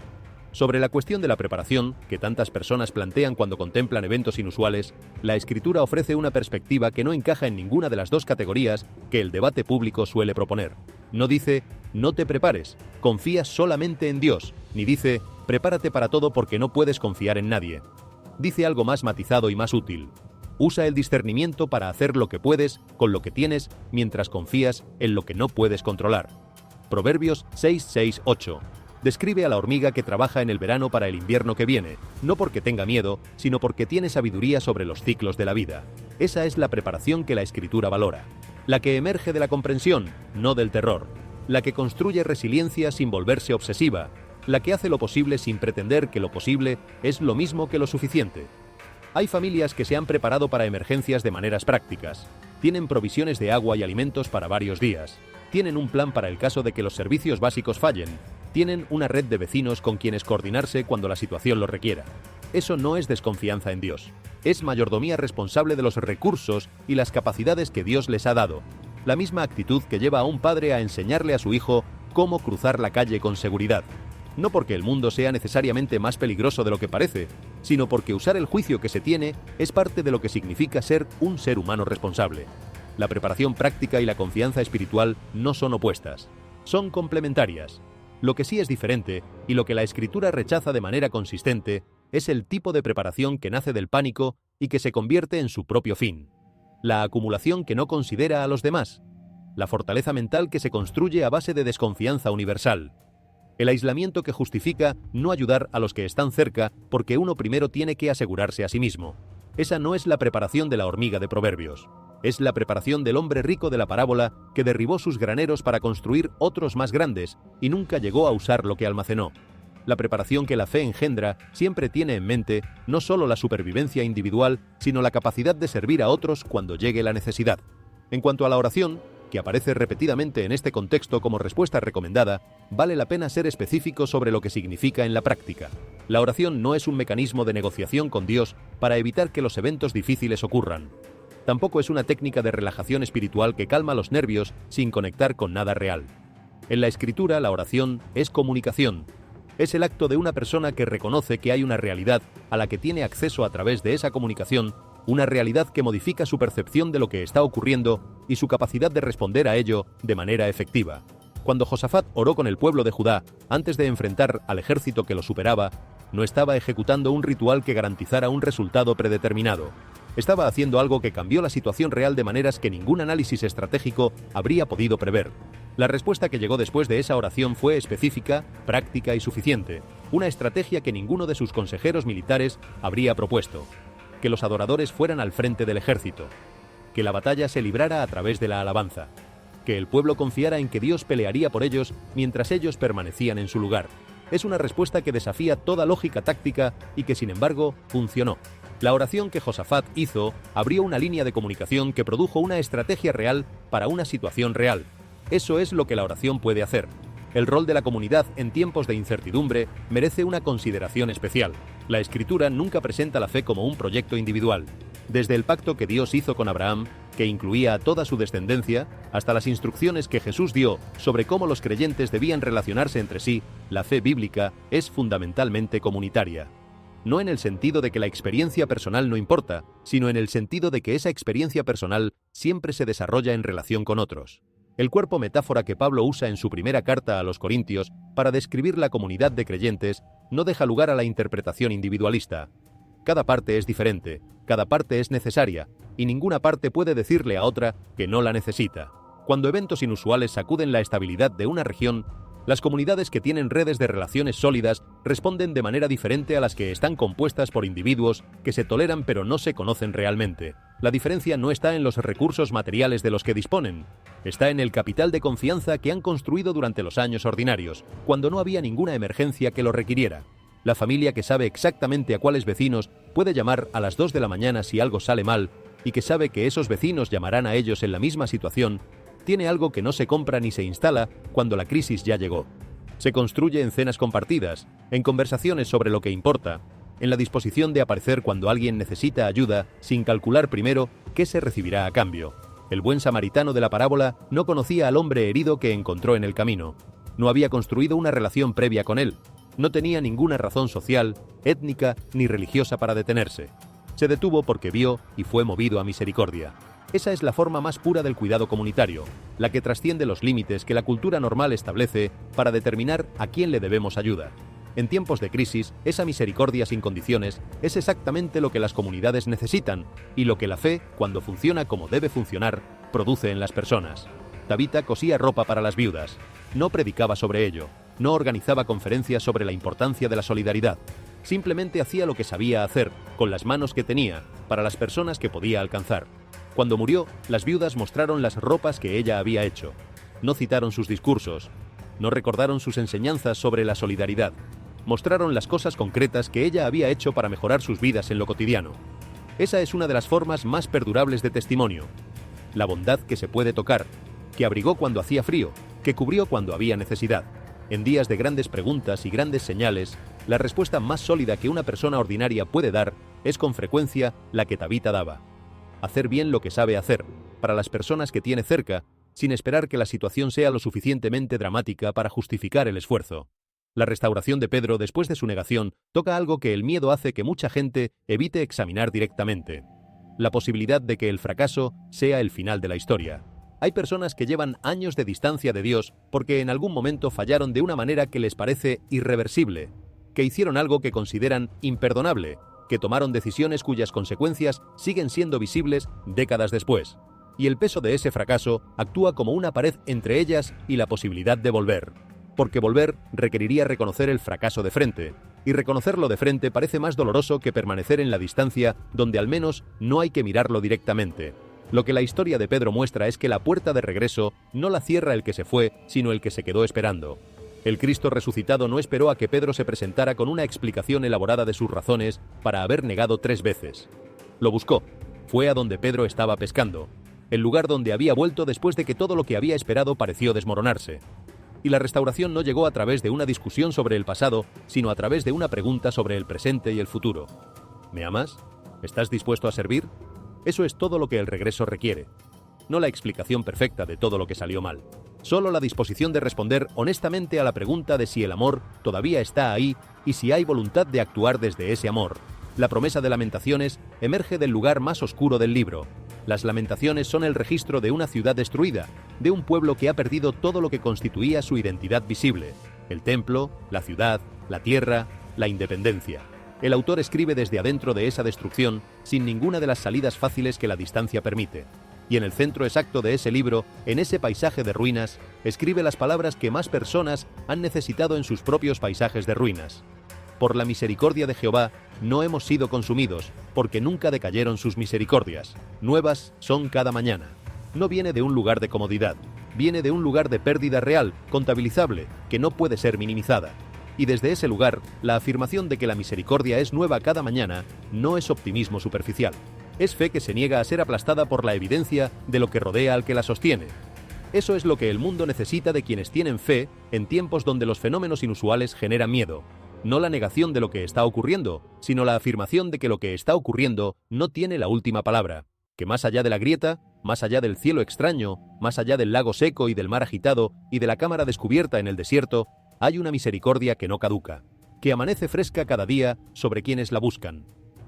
Sobre la cuestión de la preparación, que tantas personas plantean cuando contemplan eventos inusuales, la escritura ofrece una perspectiva que no encaja en ninguna de las dos categorías que el debate público suele proponer. No dice, no te prepares, confía solamente en Dios, ni dice, prepárate para todo porque no puedes confiar en nadie. Dice algo más matizado y más útil. Usa el discernimiento para hacer lo que puedes con lo que tienes mientras confías en lo que no puedes controlar. Proverbios 6:6-8. Describe a la hormiga que trabaja en el verano para el invierno que viene, no porque tenga miedo, sino porque tiene sabiduría sobre los ciclos de la vida. Esa es la preparación que la escritura valora. La que emerge de la comprensión, no del terror. La que construye resiliencia sin volverse obsesiva. La que hace lo posible sin pretender que lo posible es lo mismo que lo suficiente. Hay familias que se han preparado para emergencias de maneras prácticas. Tienen provisiones de agua y alimentos para varios días. Tienen un plan para el caso de que los servicios básicos fallen. Tienen una red de vecinos con quienes coordinarse cuando la situación lo requiera. Eso no es desconfianza en Dios. Es mayordomía responsable de los recursos y las capacidades que Dios les ha dado. La misma actitud que lleva a un padre a enseñarle a su hijo cómo cruzar la calle con seguridad. No porque el mundo sea necesariamente más peligroso de lo que parece, sino porque usar el juicio que se tiene es parte de lo que significa ser un ser humano responsable. La preparación práctica y la confianza espiritual no son opuestas, son complementarias. Lo que sí es diferente, y lo que la Escritura rechaza de manera consistente, es el tipo de preparación que nace del pánico y que se convierte en su propio fin. La acumulación que no considera a los demás. La fortaleza mental que se construye a base de desconfianza universal. El aislamiento que justifica no ayudar a los que están cerca porque uno primero tiene que asegurarse a sí mismo. Esa no es la preparación de la hormiga de Proverbios. Es la preparación del hombre rico de la parábola que derribó sus graneros para construir otros más grandes y nunca llegó a usar lo que almacenó. La preparación que la fe engendra siempre tiene en mente no solo la supervivencia individual, sino la capacidad de servir a otros cuando llegue la necesidad. En cuanto a la oración, que aparece repetidamente en este contexto como respuesta recomendada, vale la pena ser específico sobre lo que significa en la práctica. La oración no es un mecanismo de negociación con Dios para evitar que los eventos difíciles ocurran. Tampoco es una técnica de relajación espiritual que calma los nervios sin conectar con nada real. En la Escritura, la oración es comunicación. Es el acto de una persona que reconoce que hay una realidad a la que tiene acceso a través de esa comunicación, una realidad que modifica su percepción de lo que está ocurriendo y su capacidad de responder a ello de manera efectiva. Cuando Josafat oró con el pueblo de Judá antes de enfrentar al ejército que lo superaba, no estaba ejecutando un ritual que garantizara un resultado predeterminado. Estaba haciendo algo que cambió la situación real de maneras que ningún análisis estratégico habría podido prever. La respuesta que llegó después de esa oración fue específica, práctica y suficiente, una estrategia que ninguno de sus consejeros militares habría propuesto. Que los adoradores fueran al frente del ejército. Que la batalla se librara a través de la alabanza. Que el pueblo confiara en que Dios pelearía por ellos mientras ellos permanecían en su lugar. Es una respuesta que desafía toda lógica táctica y que sin embargo funcionó. La oración que Josafat hizo abrió una línea de comunicación que produjo una estrategia real para una situación real. Eso es lo que la oración puede hacer. El rol de la comunidad en tiempos de incertidumbre merece una consideración especial. La Escritura nunca presenta la fe como un proyecto individual. Desde el pacto que Dios hizo con Abraham, que incluía a toda su descendencia, hasta las instrucciones que Jesús dio sobre cómo los creyentes debían relacionarse entre sí, la fe bíblica es fundamentalmente comunitaria. No en el sentido de que la experiencia personal no importa, sino en el sentido de que esa experiencia personal siempre se desarrolla en relación con otros. El cuerpo metáfora que Pablo usa en su primera carta a los Corintios para describir la comunidad de creyentes no deja lugar a la interpretación individualista. Cada parte es diferente, cada parte es necesaria, y ninguna parte puede decirle a otra que no la necesita. Cuando eventos inusuales sacuden la estabilidad de una región, las comunidades que tienen redes de relaciones sólidas responden de manera diferente a las que están compuestas por individuos que se toleran pero no se conocen realmente. La diferencia no está en los recursos materiales de los que disponen, está en el capital de confianza que han construido durante los años ordinarios, cuando no había ninguna emergencia que lo requiriera. La familia que sabe exactamente a cuáles vecinos puede llamar a las 2 de la mañana si algo sale mal y que sabe que esos vecinos llamarán a ellos en la misma situación, tiene algo que no se compra ni se instala cuando la crisis ya llegó. Se construye en cenas compartidas, en conversaciones sobre lo que importa, en la disposición de aparecer cuando alguien necesita ayuda sin calcular primero qué se recibirá a cambio. El buen samaritano de la parábola no conocía al hombre herido que encontró en el camino. No había construido una relación previa con él. No tenía ninguna razón social, étnica ni religiosa para detenerse. Se detuvo porque vio y fue movido a misericordia. Esa es la forma más pura del cuidado comunitario, la que trasciende los límites que la cultura normal establece para determinar a quién le debemos ayuda. En tiempos de crisis, esa misericordia sin condiciones es exactamente lo que las comunidades necesitan y lo que la fe, cuando funciona como debe funcionar, produce en las personas. Tabitha cosía ropa para las viudas. No predicaba sobre ello, no organizaba conferencias sobre la importancia de la solidaridad. Simplemente hacía lo que sabía hacer, con las manos que tenía, para las personas que podía alcanzar. Cuando murió, las viudas mostraron las ropas que ella había hecho. No citaron sus discursos, no recordaron sus enseñanzas sobre la solidaridad. Mostraron las cosas concretas que ella había hecho para mejorar sus vidas en lo cotidiano. Esa es una de las formas más perdurables de testimonio. La bondad que se puede tocar, que abrigó cuando hacía frío, que cubrió cuando había necesidad. En días de grandes preguntas y grandes señales, la respuesta más sólida que una persona ordinaria puede dar es con frecuencia la que Tabitha daba. Hacer bien lo que sabe hacer, para las personas que tiene cerca, sin esperar que la situación sea lo suficientemente dramática para justificar el esfuerzo. La restauración de Pedro después de su negación toca algo que el miedo hace que mucha gente evite examinar directamente: la posibilidad de que el fracaso sea el final de la historia. Hay personas que llevan años de distancia de Dios porque en algún momento fallaron de una manera que les parece irreversible, que hicieron algo que consideran imperdonable, que tomaron decisiones cuyas consecuencias siguen siendo visibles décadas después. Y el peso de ese fracaso actúa como una pared entre ellas y la posibilidad de volver. Porque volver requeriría reconocer el fracaso de frente, y reconocerlo de frente parece más doloroso que permanecer en la distancia donde al menos no hay que mirarlo directamente. Lo que la historia de Pedro muestra es que la puerta de regreso no la cierra el que se fue, sino el que se quedó esperando. El Cristo resucitado no esperó a que Pedro se presentara con una explicación elaborada de sus razones para haber negado 3 veces. Lo buscó. Fue a donde Pedro estaba pescando, el lugar donde había vuelto después de que todo lo que había esperado pareció desmoronarse. Y la restauración no llegó a través de una discusión sobre el pasado, sino a través de una pregunta sobre el presente y el futuro. ¿Me amas? ¿Estás dispuesto a servir? Eso es todo lo que el regreso requiere. No la explicación perfecta de todo lo que salió mal. Solo la disposición de responder honestamente a la pregunta de si el amor todavía está ahí y si hay voluntad de actuar desde ese amor. La promesa de Lamentaciones emerge del lugar más oscuro del libro. Las Lamentaciones son el registro de una ciudad destruida, de un pueblo que ha perdido todo lo que constituía su identidad visible: el templo, la ciudad, la tierra, la independencia. El autor escribe desde adentro de esa destrucción, sin ninguna de las salidas fáciles que la distancia permite. Y en el centro exacto de ese libro, en ese paisaje de ruinas, escribe las palabras que más personas han necesitado en sus propios paisajes de ruinas. Por la misericordia de Jehová no hemos sido consumidos, porque nunca decayeron sus misericordias. Nuevas son cada mañana. No viene de un lugar de comodidad, viene de un lugar de pérdida real, contabilizable, que no puede ser minimizada. Y desde ese lugar, la afirmación de que la misericordia es nueva cada mañana no es optimismo superficial. Es fe que se niega a ser aplastada por la evidencia de lo que rodea al que la sostiene. Eso es lo que el mundo necesita de quienes tienen fe en tiempos donde los fenómenos inusuales generan miedo. No la negación de lo que está ocurriendo, sino la afirmación de que lo que está ocurriendo no tiene la última palabra. Que más allá de la grieta, más allá del cielo extraño, más allá del lago seco y del mar agitado y de la cámara descubierta en el desierto, hay una misericordia que no caduca, que amanece fresca cada día sobre quienes la buscan,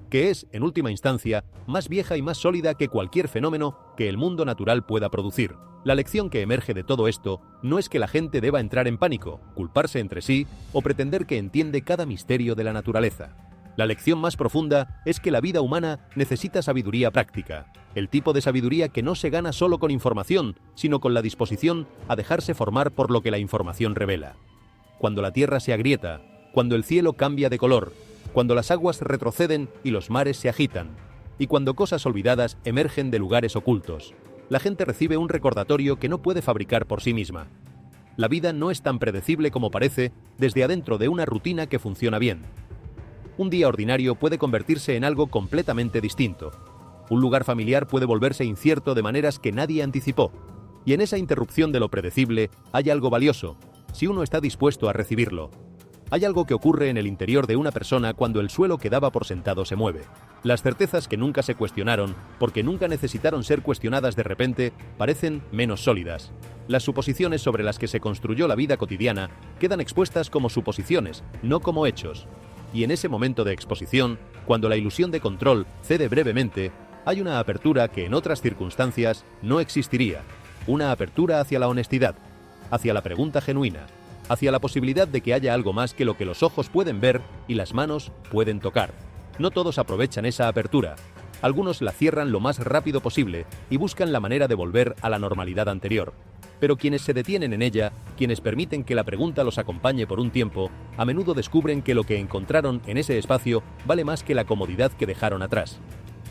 que es, en última instancia, más vieja y más sólida que cualquier fenómeno que el mundo natural pueda producir. La lección que emerge de todo esto no es que la gente deba entrar en pánico, culparse entre sí o pretender que entiende cada misterio de la naturaleza. La lección más profunda es que la vida humana necesita sabiduría práctica, el tipo de sabiduría que no se gana solo con información, sino con la disposición a dejarse formar por lo que la información revela. Cuando la tierra se agrieta, cuando el cielo cambia de color, cuando las aguas retroceden y los mares se agitan, y cuando cosas olvidadas emergen de lugares ocultos, la gente recibe un recordatorio que no puede fabricar por sí misma. La vida no es tan predecible como parece desde adentro de una rutina que funciona bien. Un día ordinario puede convertirse en algo completamente distinto. Un lugar familiar puede volverse incierto de maneras que nadie anticipó. Y en esa interrupción de lo predecible hay algo valioso, si uno está dispuesto a recibirlo. Hay algo que ocurre en el interior de una persona cuando el suelo que daba por sentado se mueve. Las certezas que nunca se cuestionaron, porque nunca necesitaron ser cuestionadas de repente, parecen menos sólidas. Las suposiciones sobre las que se construyó la vida cotidiana quedan expuestas como suposiciones, no como hechos. Y en ese momento de exposición, cuando la ilusión de control cede brevemente, hay una apertura que en otras circunstancias no existiría. Una apertura hacia la honestidad, hacia la pregunta genuina, hacia la posibilidad de que haya algo más que lo que los ojos pueden ver y las manos pueden tocar. No todos aprovechan esa apertura. Algunos la cierran lo más rápido posible y buscan la manera de volver a la normalidad anterior. Pero quienes se detienen en ella, quienes permiten que la pregunta los acompañe por un tiempo, a menudo descubren que lo que encontraron en ese espacio vale más que la comodidad que dejaron atrás.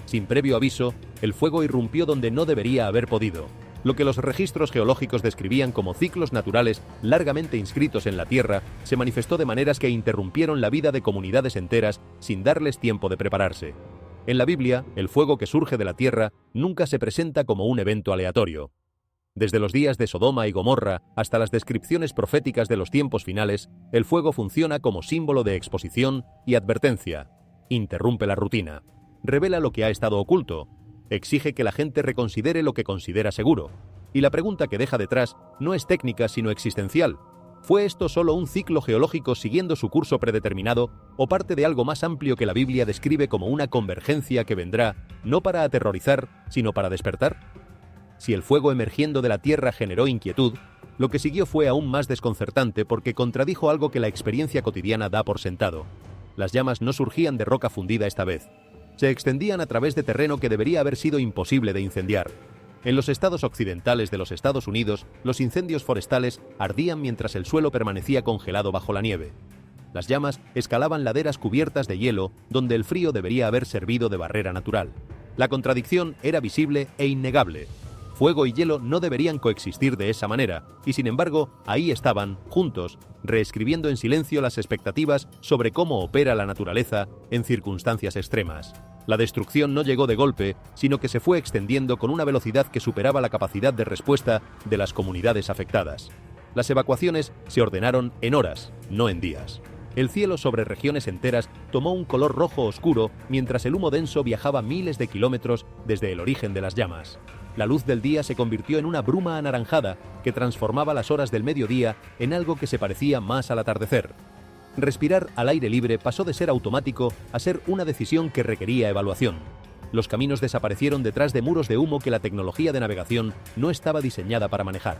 Sin previo aviso, el fuego irrumpió donde no debería haber podido. Lo que los registros geológicos describían como ciclos naturales largamente inscritos en la Tierra se manifestó de maneras que interrumpieron la vida de comunidades enteras sin darles tiempo de prepararse. En la Biblia, el fuego que surge de la Tierra nunca se presenta como un evento aleatorio. Desde los días de Sodoma y Gomorra hasta las descripciones proféticas de los tiempos finales, el fuego funciona como símbolo de exposición y advertencia. Interrumpe la rutina. Revela lo que ha estado oculto. Exige que la gente reconsidere lo que considera seguro. Y la pregunta que deja detrás no es técnica sino existencial. ¿Fue esto solo un ciclo geológico siguiendo su curso predeterminado o parte de algo más amplio que la Biblia describe como una convergencia que vendrá, no para aterrorizar, sino para despertar? Si el fuego emergiendo de la Tierra generó inquietud, lo que siguió fue aún más desconcertante porque contradijo algo que la experiencia cotidiana da por sentado. Las llamas no surgían de roca fundida esta vez. Se extendían a través de terreno que debería haber sido imposible de incendiar. En los estados occidentales de los Estados Unidos, los incendios forestales ardían mientras el suelo permanecía congelado bajo la nieve. Las llamas escalaban laderas cubiertas de hielo, donde el frío debería haber servido de barrera natural. La contradicción era visible e innegable. Fuego y hielo no deberían coexistir de esa manera, y sin embargo, ahí estaban, juntos, reescribiendo en silencio las expectativas sobre cómo opera la naturaleza en circunstancias extremas. La destrucción no llegó de golpe, sino que se fue extendiendo con una velocidad que superaba la capacidad de respuesta de las comunidades afectadas. Las evacuaciones se ordenaron en horas, no en días. El cielo sobre regiones enteras tomó un color rojo oscuro mientras el humo denso viajaba miles de kilómetros desde el origen de las llamas. La luz del día se convirtió en una bruma anaranjada que transformaba las horas del mediodía en algo que se parecía más al atardecer. Respirar al aire libre pasó de ser automático a ser una decisión que requería evaluación. Los caminos desaparecieron detrás de muros de humo que la tecnología de navegación no estaba diseñada para manejar.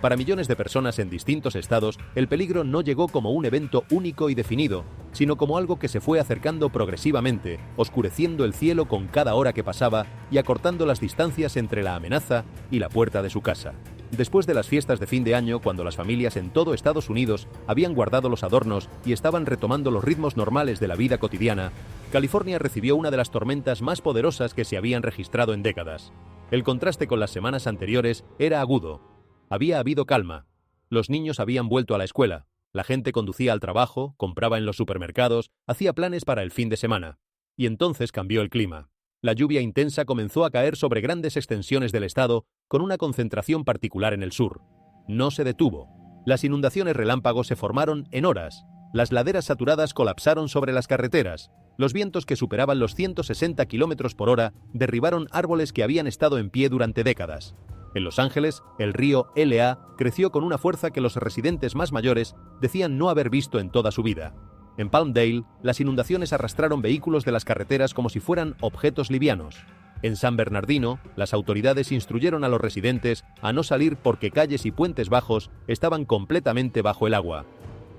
Para millones de personas en distintos estados, el peligro no llegó como un evento único y definido, sino como algo que se fue acercando progresivamente, oscureciendo el cielo con cada hora que pasaba y acortando las distancias entre la amenaza y la puerta de su casa. Después de las fiestas de fin de año, cuando las familias en todo Estados Unidos habían guardado los adornos y estaban retomando los ritmos normales de la vida cotidiana, California recibió una de las tormentas más poderosas que se habían registrado en décadas. El contraste con las semanas anteriores era agudo. Había habido calma. Los niños habían vuelto a la escuela. La gente conducía al trabajo, compraba en los supermercados, hacía planes para el fin de semana. Y entonces cambió el clima. La lluvia intensa comenzó a caer sobre grandes extensiones del estado, con una concentración particular en el sur. No se detuvo. Las inundaciones relámpagos se formaron en horas. Las laderas saturadas colapsaron sobre las carreteras. Los vientos que superaban los 160 km por hora derribaron árboles que habían estado en pie durante décadas. En Los Ángeles, el río LA creció con una fuerza que los residentes más mayores decían no haber visto en toda su vida. En Palmdale, las inundaciones arrastraron vehículos de las carreteras como si fueran objetos livianos. En San Bernardino, las autoridades instruyeron a los residentes a no salir porque calles y puentes bajos estaban completamente bajo el agua.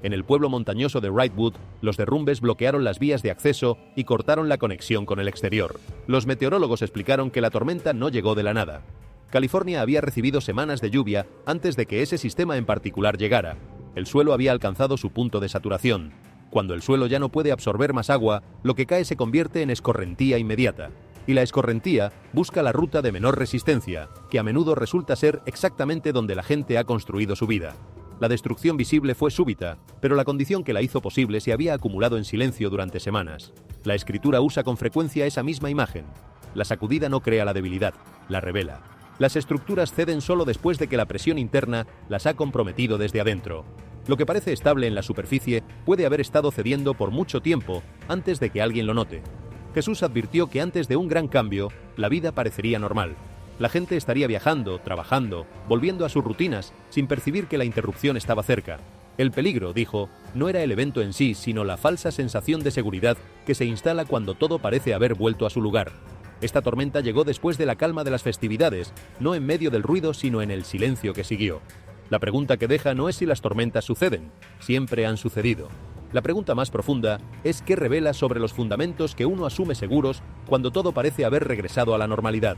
En el pueblo montañoso de Wrightwood, los derrumbes bloquearon las vías de acceso y cortaron la conexión con el exterior. Los meteorólogos explicaron que la tormenta no llegó de la nada. California había recibido semanas de lluvia antes de que ese sistema en particular llegara. El suelo había alcanzado su punto de saturación. Cuando el suelo ya no puede absorber más agua, lo que cae se convierte en escorrentía inmediata. Y la escorrentía busca la ruta de menor resistencia, que a menudo resulta ser exactamente donde la gente ha construido su vida. La destrucción visible fue súbita, pero la condición que la hizo posible se había acumulado en silencio durante semanas. La escritura usa con frecuencia esa misma imagen. La sacudida no crea la debilidad, la revela. Las estructuras ceden solo después de que la presión interna las ha comprometido desde adentro. Lo que parece estable en la superficie puede haber estado cediendo por mucho tiempo antes de que alguien lo note. Jesús advirtió que antes de un gran cambio, la vida parecería normal. La gente estaría viajando, trabajando, volviendo a sus rutinas, sin percibir que la interrupción estaba cerca. El peligro, dijo, no era el evento en sí, sino la falsa sensación de seguridad que se instala cuando todo parece haber vuelto a su lugar. Esta tormenta llegó después de la calma de las festividades, no en medio del ruido, sino en el silencio que siguió. La pregunta que deja no es si las tormentas suceden, siempre han sucedido. La pregunta más profunda es qué revela sobre los fundamentos que uno asume seguros cuando todo parece haber regresado a la normalidad.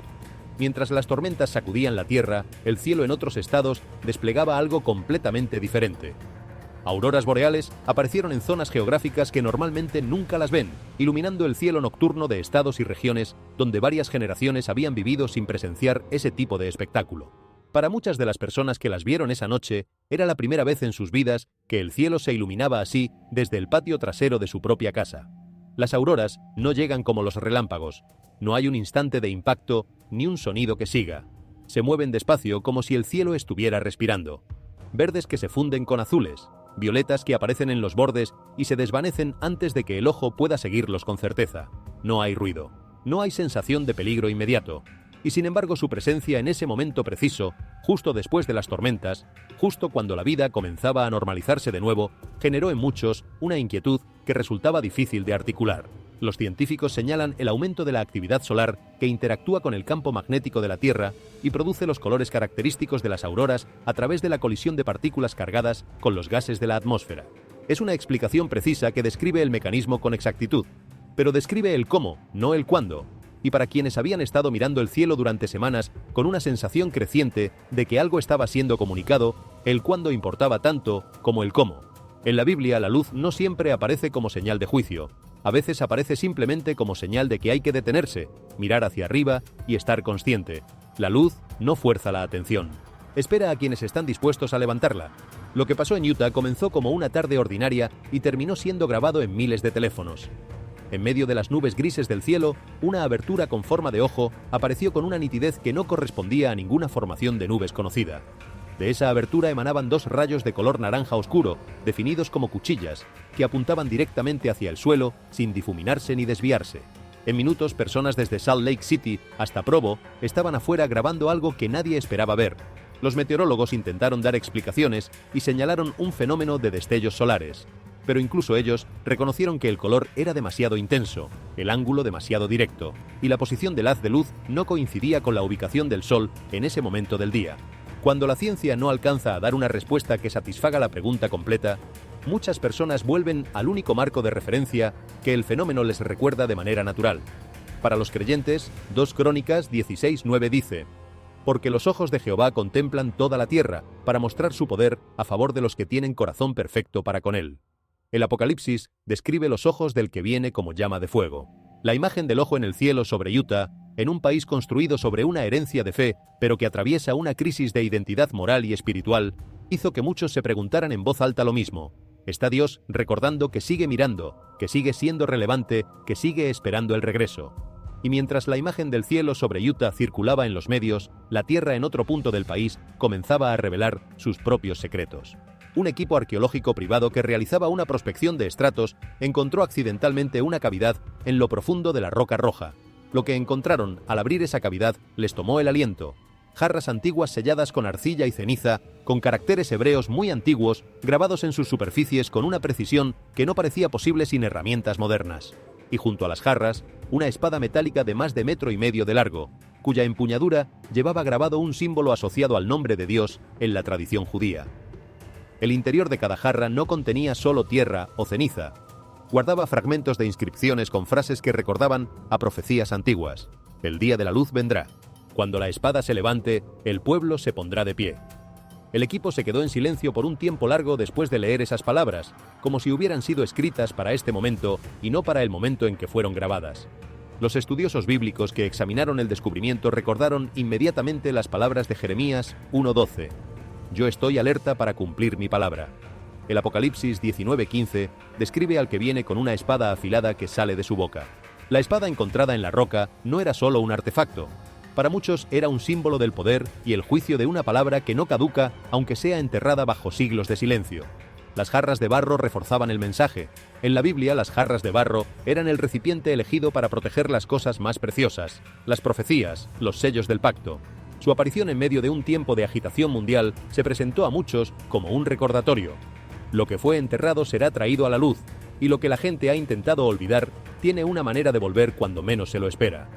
Mientras las tormentas sacudían la tierra, el cielo en otros estados desplegaba algo completamente diferente. Auroras boreales aparecieron en zonas geográficas que normalmente nunca las ven, iluminando el cielo nocturno de estados y regiones donde varias generaciones habían vivido sin presenciar ese tipo de espectáculo. Para muchas de las personas que las vieron esa noche, era la primera vez en sus vidas que el cielo se iluminaba así desde el patio trasero de su propia casa. Las auroras no llegan como los relámpagos, no hay un instante de impacto ni un sonido que siga. Se mueven despacio como si el cielo estuviera respirando. Verdes que se funden con azules, violetas que aparecen en los bordes y se desvanecen antes de que el ojo pueda seguirlos con certeza. No hay ruido, no hay sensación de peligro inmediato. Y sin embargo su presencia en ese momento preciso, justo después de las tormentas, justo cuando la vida comenzaba a normalizarse de nuevo, generó en muchos una inquietud que resultaba difícil de articular. Los científicos señalan el aumento de la actividad solar que interactúa con el campo magnético de la Tierra y produce los colores característicos de las auroras a través de la colisión de partículas cargadas con los gases de la atmósfera. Es una explicación precisa que describe el mecanismo con exactitud, pero describe el cómo, no el cuándo. Y para quienes habían estado mirando el cielo durante semanas con una sensación creciente de que algo estaba siendo comunicado, el cuándo importaba tanto como el cómo. En la Biblia la luz no siempre aparece como señal de juicio. A veces aparece simplemente como señal de que hay que detenerse, mirar hacia arriba y estar consciente. La luz no fuerza la atención. Espera a quienes están dispuestos a levantarla. Lo que pasó en Utah comenzó como una tarde ordinaria y terminó siendo grabado en miles de teléfonos. En medio de las nubes grises del cielo, una abertura con forma de ojo apareció con una nitidez que no correspondía a ninguna formación de nubes conocida. De esa abertura emanaban dos rayos de color naranja oscuro, definidos como cuchillas, que apuntaban directamente hacia el suelo sin difuminarse ni desviarse. En minutos, personas desde Salt Lake City hasta Provo estaban afuera grabando algo que nadie esperaba ver. Los meteorólogos intentaron dar explicaciones y señalaron un fenómeno de destellos solares. Pero incluso ellos reconocieron que el color era demasiado intenso, el ángulo demasiado directo, y la posición del haz de luz no coincidía con la ubicación del Sol en ese momento del día. Cuando la ciencia no alcanza a dar una respuesta que satisfaga la pregunta completa, muchas personas vuelven al único marco de referencia que el fenómeno les recuerda de manera natural. Para los creyentes, 2 Crónicas 16:9 dice: «Porque los ojos de Jehová contemplan toda la tierra, para mostrar su poder a favor de los que tienen corazón perfecto para con él». El Apocalipsis describe los ojos del que viene como llama de fuego. La imagen del ojo en el cielo sobre Utah, en un país construido sobre una herencia de fe, pero que atraviesa una crisis de identidad moral y espiritual, hizo que muchos se preguntaran en voz alta lo mismo. ¿Está Dios recordando que sigue mirando, que sigue siendo relevante, que sigue esperando el regreso? Y mientras la imagen del cielo sobre Utah circulaba en los medios, la tierra en otro punto del país comenzaba a revelar sus propios secretos. Un equipo arqueológico privado que realizaba una prospección de estratos encontró accidentalmente una cavidad en lo profundo de la roca roja. Lo que encontraron al abrir esa cavidad les tomó el aliento. Jarras antiguas selladas con arcilla y ceniza, con caracteres hebreos muy antiguos, grabados en sus superficies con una precisión que no parecía posible sin herramientas modernas. Y junto a las jarras, una espada metálica de más de 1,5 metros de largo, cuya empuñadura llevaba grabado un símbolo asociado al nombre de Dios en la tradición judía. El interior de cada jarra no contenía solo tierra o ceniza. Guardaba fragmentos de inscripciones con frases que recordaban a profecías antiguas. El día de la luz vendrá. Cuando la espada se levante, el pueblo se pondrá de pie. El equipo se quedó en silencio por un tiempo largo después de leer esas palabras, como si hubieran sido escritas para este momento y no para el momento en que fueron grabadas. Los estudiosos bíblicos que examinaron el descubrimiento recordaron inmediatamente las palabras de Jeremías 1:12. Yo estoy alerta para cumplir mi palabra. El Apocalipsis 19:15 describe al que viene con una espada afilada que sale de su boca. La espada encontrada en la roca no era solo un artefacto. Para muchos era un símbolo del poder y el juicio de una palabra que no caduca aunque sea enterrada bajo siglos de silencio. Las jarras de barro reforzaban el mensaje. En la Biblia, las jarras de barro eran el recipiente elegido para proteger las cosas más preciosas, las profecías, los sellos del pacto. Su aparición en medio de un tiempo de agitación mundial se presentó a muchos como un recordatorio. Lo que fue enterrado será traído a la luz, y lo que la gente ha intentado olvidar tiene una manera de volver cuando menos se lo espera.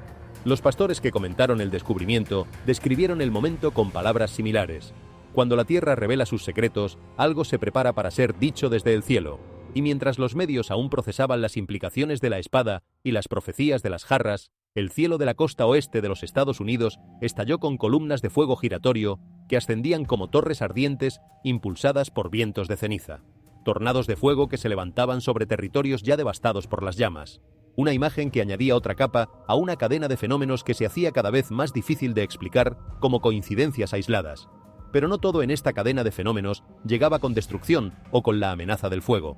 Los pastores que comentaron el descubrimiento describieron el momento con palabras similares. Cuando la tierra revela sus secretos, algo se prepara para ser dicho desde el cielo, y mientras los medios aún procesaban las implicaciones de la espada y las profecías de las jarras, el cielo de la costa oeste de los Estados Unidos estalló con columnas de fuego giratorio que ascendían como torres ardientes impulsadas por vientos de ceniza. Tornados de fuego que se levantaban sobre territorios ya devastados por las llamas. Una imagen que añadía otra capa a una cadena de fenómenos que se hacía cada vez más difícil de explicar como coincidencias aisladas. Pero no todo en esta cadena de fenómenos llegaba con destrucción o con la amenaza del fuego.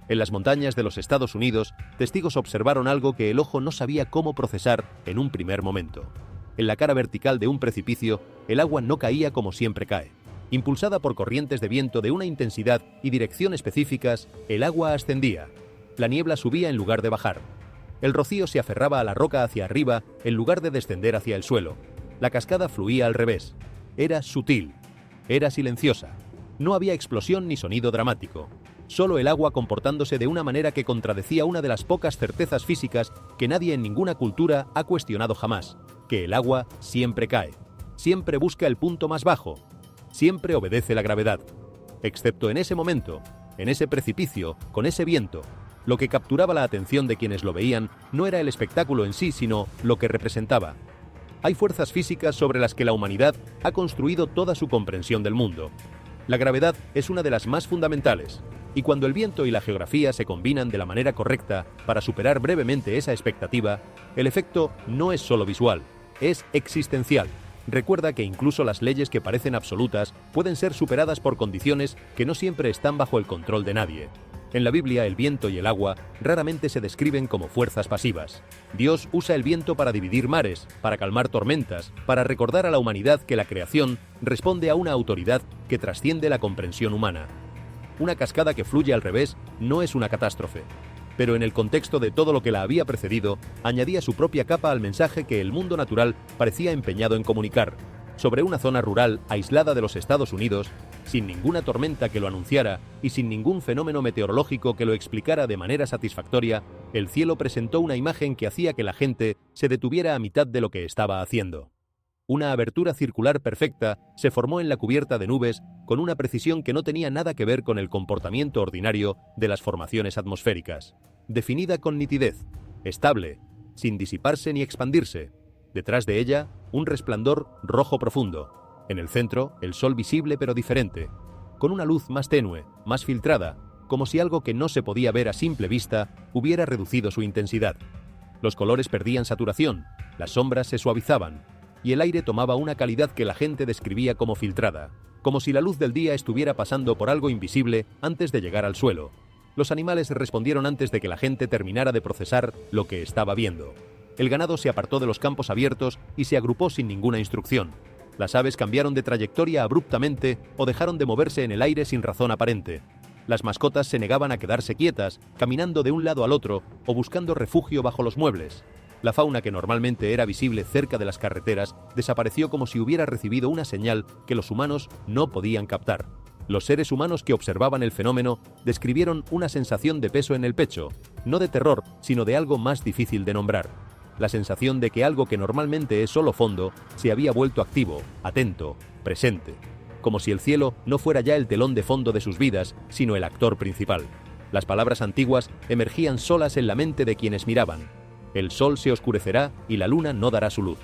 En las montañas de los Estados Unidos, testigos observaron algo que el ojo no sabía cómo procesar en un primer momento. En la cara vertical de un precipicio, el agua no caía como siempre cae. Impulsada por corrientes de viento de una intensidad y dirección específicas, el agua ascendía. La niebla subía en lugar de bajar. El rocío se aferraba a la roca hacia arriba en lugar de descender hacia el suelo. La cascada fluía al revés. Era sutil, era silenciosa. No había explosión ni sonido dramático. Solo el agua comportándose de una manera que contradecía una de las pocas certezas físicas que nadie en ninguna cultura ha cuestionado jamás, que el agua siempre cae, siempre busca el punto más bajo, siempre obedece la gravedad. Excepto en ese momento, en ese precipicio, con ese viento, lo que capturaba la atención de quienes lo veían no era el espectáculo en sí, sino lo que representaba. Hay fuerzas físicas sobre las que la humanidad ha construido toda su comprensión del mundo. La gravedad es una de las más fundamentales, y cuando el viento y la geografía se combinan de la manera correcta para superar brevemente esa expectativa, el efecto no es solo visual, es existencial. Recuerda que incluso las leyes que parecen absolutas pueden ser superadas por condiciones que no siempre están bajo el control de nadie. En la Biblia, el viento y el agua raramente se describen como fuerzas pasivas. Dios usa el viento para dividir mares, para calmar tormentas, para recordar a la humanidad que la creación responde a una autoridad que trasciende la comprensión humana. Una cascada que fluye al revés no es una catástrofe, pero en el contexto de todo lo que la había precedido, añadía su propia capa al mensaje que el mundo natural parecía empeñado en comunicar. Sobre una zona rural aislada de los Estados Unidos, sin ninguna tormenta que lo anunciara y sin ningún fenómeno meteorológico que lo explicara de manera satisfactoria, el cielo presentó una imagen que hacía que la gente se detuviera a mitad de lo que estaba haciendo. Una abertura circular perfecta se formó en la cubierta de nubes con una precisión que no tenía nada que ver con el comportamiento ordinario de las formaciones atmosféricas. Definida con nitidez, estable, sin disiparse ni expandirse. Detrás de ella, un resplandor rojo profundo. En el centro, el sol visible pero diferente, con una luz más tenue, más filtrada, como si algo que no se podía ver a simple vista hubiera reducido su intensidad. Los colores perdían saturación, las sombras se suavizaban, y el aire tomaba una calidad que la gente describía como filtrada, como si la luz del día estuviera pasando por algo invisible antes de llegar al suelo. Los animales respondieron antes de que la gente terminara de procesar lo que estaba viendo. El ganado se apartó de los campos abiertos y se agrupó sin ninguna instrucción. Las aves cambiaron de trayectoria abruptamente o dejaron de moverse en el aire sin razón aparente. Las mascotas se negaban a quedarse quietas, caminando de un lado al otro o buscando refugio bajo los muebles. La fauna que normalmente era visible cerca de las carreteras desapareció como si hubiera recibido una señal que los humanos no podían captar. Los seres humanos que observaban el fenómeno describieron una sensación de peso en el pecho, no de terror, sino de algo más difícil de nombrar. La sensación de que algo que normalmente es solo fondo se había vuelto activo, atento, presente. Como si el cielo no fuera ya el telón de fondo de sus vidas, sino el actor principal. Las palabras antiguas emergían solas en la mente de quienes miraban. El sol se oscurecerá y la luna no dará su luz.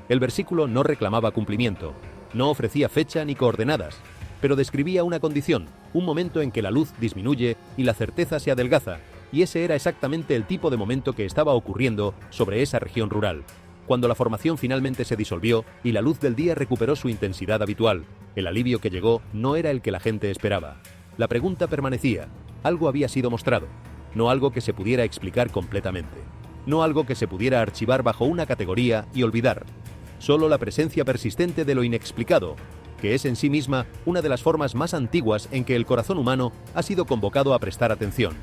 El versículo no reclamaba cumplimiento, no ofrecía fecha ni coordenadas, pero describía una condición, un momento en que la luz disminuye y la certeza se adelgaza, y ese era exactamente el tipo de momento que estaba ocurriendo sobre esa región rural. Cuando la formación finalmente se disolvió y la luz del día recuperó su intensidad habitual, el alivio que llegó no era el que la gente esperaba. La pregunta permanecía, algo había sido mostrado, no algo que se pudiera explicar completamente, no algo que se pudiera archivar bajo una categoría y olvidar, solo la presencia persistente de lo inexplicado, que es en sí misma una de las formas más antiguas en que el corazón humano ha sido convocado a prestar atención.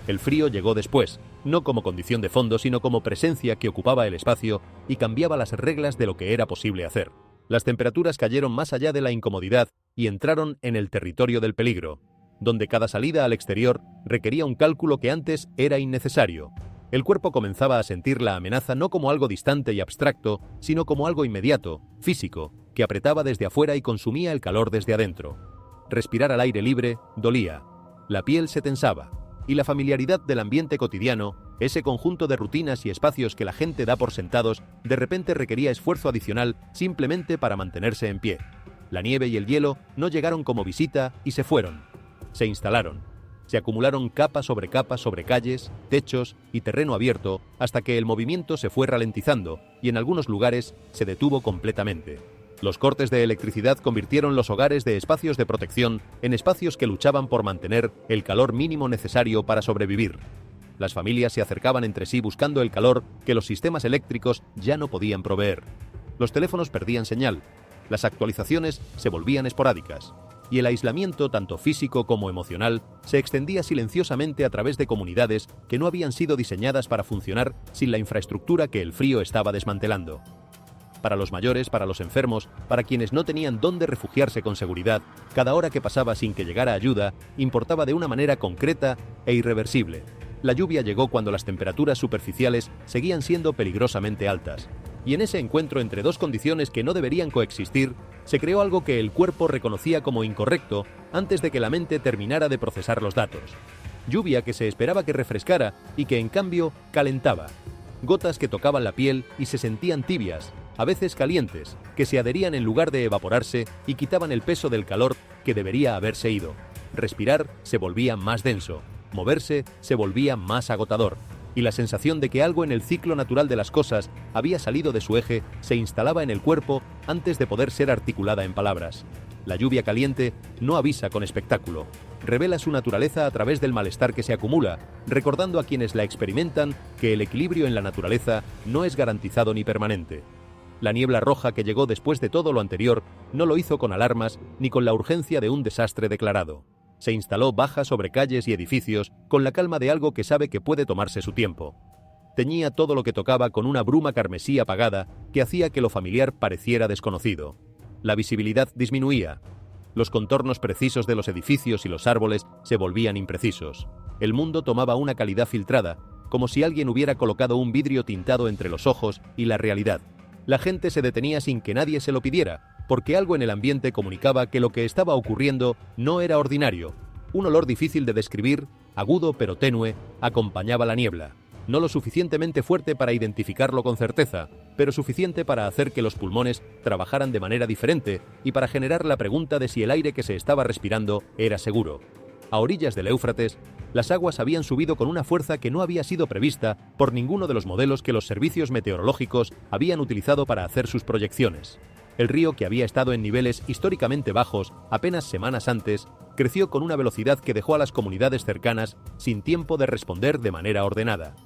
El frío llegó después, no como condición de fondo, sino como presencia que ocupaba el espacio y cambiaba las reglas de lo que era posible hacer. Las temperaturas cayeron más allá de la incomodidad y entraron en el territorio del peligro, donde cada salida al exterior requería un cálculo que antes era innecesario. El cuerpo comenzaba a sentir la amenaza no como algo distante y abstracto, sino como algo inmediato, físico, que apretaba desde afuera y consumía el calor desde adentro. Respirar al aire libre dolía, la piel se tensaba, y la familiaridad del ambiente cotidiano, ese conjunto de rutinas y espacios que la gente da por sentados, de repente requería esfuerzo adicional simplemente para mantenerse en pie. La nieve y el hielo no llegaron como visita y se fueron. Se instalaron. Se acumularon capa sobre calles, techos y terreno abierto hasta que el movimiento se fue ralentizando y en algunos lugares se detuvo completamente. Los cortes de electricidad convirtieron los hogares de espacios de protección en espacios que luchaban por mantener el calor mínimo necesario para sobrevivir. Las familias se acercaban entre sí buscando el calor que los sistemas eléctricos ya no podían proveer. Los teléfonos perdían señal, las actualizaciones se volvían esporádicas, y el aislamiento, tanto físico como emocional, se extendía silenciosamente a través de comunidades que no habían sido diseñadas para funcionar sin la infraestructura que el frío estaba desmantelando. Para los mayores, para los enfermos, para quienes no tenían dónde refugiarse con seguridad, cada hora que pasaba sin que llegara ayuda importaba de una manera concreta e irreversible. La lluvia llegó cuando las temperaturas superficiales seguían siendo peligrosamente altas, y en ese encuentro entre dos condiciones que no deberían coexistir, se creó algo que el cuerpo reconocía como incorrecto antes de que la mente terminara de procesar los datos. Lluvia que se esperaba que refrescara y que en cambio calentaba. Gotas que tocaban la piel y se sentían tibias, a veces calientes, que se adherían en lugar de evaporarse y quitaban el peso del calor que debería haberse ido. Respirar se volvía más denso, moverse se volvía más agotador, y la sensación de que algo en el ciclo natural de las cosas había salido de su eje se instalaba en el cuerpo antes de poder ser articulada en palabras. La lluvia caliente no avisa con espectáculo, revela su naturaleza a través del malestar que se acumula, recordando a quienes la experimentan que el equilibrio en la naturaleza no es garantizado ni permanente. La niebla roja que llegó después de todo lo anterior no lo hizo con alarmas ni con la urgencia de un desastre declarado. Se instaló baja sobre calles y edificios con la calma de algo que sabe que puede tomarse su tiempo. Teñía todo lo que tocaba con una bruma carmesí apagada que hacía que lo familiar pareciera desconocido. La visibilidad disminuía. Los contornos precisos de los edificios y los árboles se volvían imprecisos. El mundo tomaba una calidad filtrada, como si alguien hubiera colocado un vidrio tintado entre los ojos y la realidad. La gente se detenía sin que nadie se lo pidiera, porque algo en el ambiente comunicaba que lo que estaba ocurriendo no era ordinario. Un olor difícil de describir, agudo pero tenue, acompañaba la niebla. No lo suficientemente fuerte para identificarlo con certeza, pero suficiente para hacer que los pulmones trabajaran de manera diferente y para generar la pregunta de si el aire que se estaba respirando era seguro. A orillas del Éufrates, las aguas habían subido con una fuerza que no había sido prevista por ninguno de los modelos que los servicios meteorológicos habían utilizado para hacer sus proyecciones. El río, que había estado en niveles históricamente bajos apenas semanas antes, creció con una velocidad que dejó a las comunidades cercanas sin tiempo de responder de manera ordenada.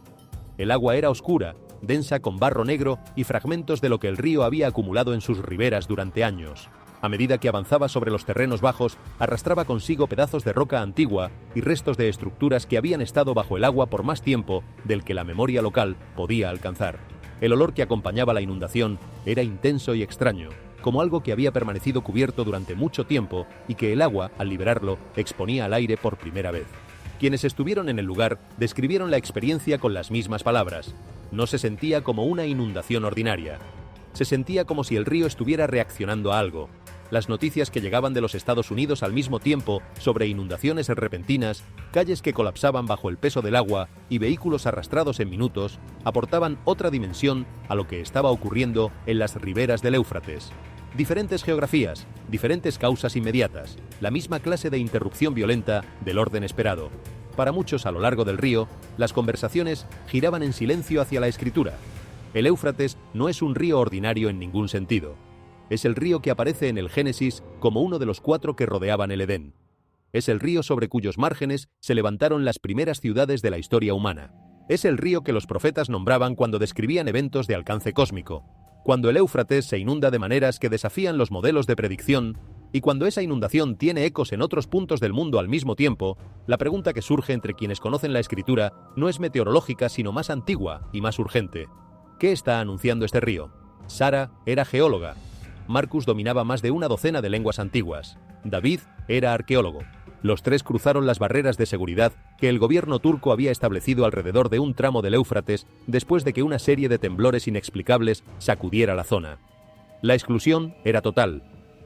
El agua era oscura, densa con barro negro y fragmentos de lo que el río había acumulado en sus riberas durante años. A medida que avanzaba sobre los terrenos bajos, arrastraba consigo pedazos de roca antigua y restos de estructuras que habían estado bajo el agua por más tiempo del que la memoria local podía alcanzar. El olor que acompañaba la inundación era intenso y extraño, como algo que había permanecido cubierto durante mucho tiempo y que el agua, al liberarlo, exponía al aire por primera vez. Quienes estuvieron en el lugar describieron la experiencia con las mismas palabras. No se sentía como una inundación ordinaria. Se sentía como si el río estuviera reaccionando a algo. Las noticias que llegaban de los Estados Unidos al mismo tiempo sobre inundaciones repentinas, calles que colapsaban bajo el peso del agua y vehículos arrastrados en minutos, aportaban otra dimensión a lo que estaba ocurriendo en las riberas del Éufrates. Diferentes geografías, diferentes causas inmediatas, la misma clase de interrupción violenta del orden esperado. Para muchos a lo largo del río, las conversaciones giraban en silencio hacia la escritura. El Éufrates no es un río ordinario en ningún sentido. Es el río que aparece en el Génesis como uno de los 4 que rodeaban el Edén. Es el río sobre cuyos márgenes se levantaron las primeras ciudades de la historia humana. Es el río que los profetas nombraban cuando describían eventos de alcance cósmico. Cuando el Éufrates se inunda de maneras que desafían los modelos de predicción, Y cuando esa inundación tiene ecos en otros puntos del mundo al mismo tiempo, la pregunta que surge entre quienes conocen la escritura no es meteorológica, sino más antigua y más urgente. ¿Qué está anunciando este río? Sara era geóloga. Marcus dominaba más de una docena de lenguas antiguas. David era arqueólogo. Los tres cruzaron las barreras de seguridad que el gobierno turco había establecido alrededor de un tramo del Éufrates después de que una serie de temblores inexplicables sacudiera la zona. La exclusión era total.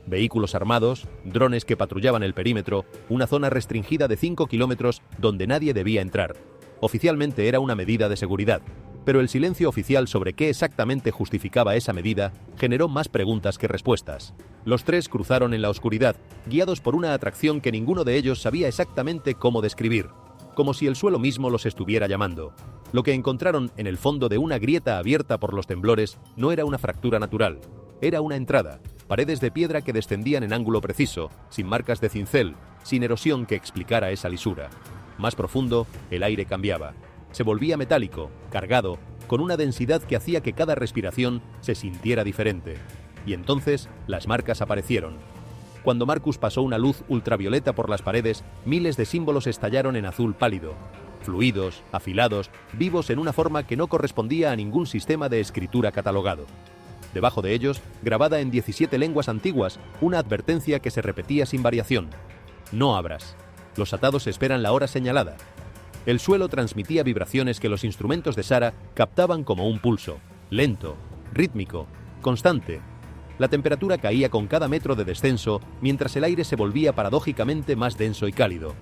Vehículos armados, drones que patrullaban el perímetro, una zona restringida de 5 kilómetros donde nadie debía entrar. Oficialmente era una medida de seguridad, pero el silencio oficial sobre qué exactamente justificaba esa medida generó más preguntas que respuestas. Los tres cruzaron en la oscuridad, guiados por una atracción que ninguno de ellos sabía exactamente cómo describir, como si el suelo mismo los estuviera llamando. Lo que encontraron en el fondo de una grieta abierta por los temblores no era una fractura natural, era una entrada. Paredes de piedra que descendían en ángulo preciso, sin marcas de cincel, sin erosión que explicara esa lisura. Más profundo, el aire cambiaba. Se volvía metálico, cargado, con una densidad que hacía que cada respiración se sintiera diferente. Y entonces, las marcas aparecieron. Cuando Marcus pasó una luz ultravioleta por las paredes, miles de símbolos estallaron en azul pálido. Fluidos, afilados, vivos en una forma que no correspondía a ningún sistema de escritura catalogado. Debajo de ellos, grabada en 17 lenguas antiguas, una advertencia que se repetía sin variación. No abras. Los atados esperan la hora señalada. El suelo transmitía vibraciones que los instrumentos de Sara captaban como un pulso, lento, rítmico, constante. La temperatura caía con cada metro de descenso, mientras el aire se volvía paradójicamente más denso y cálido.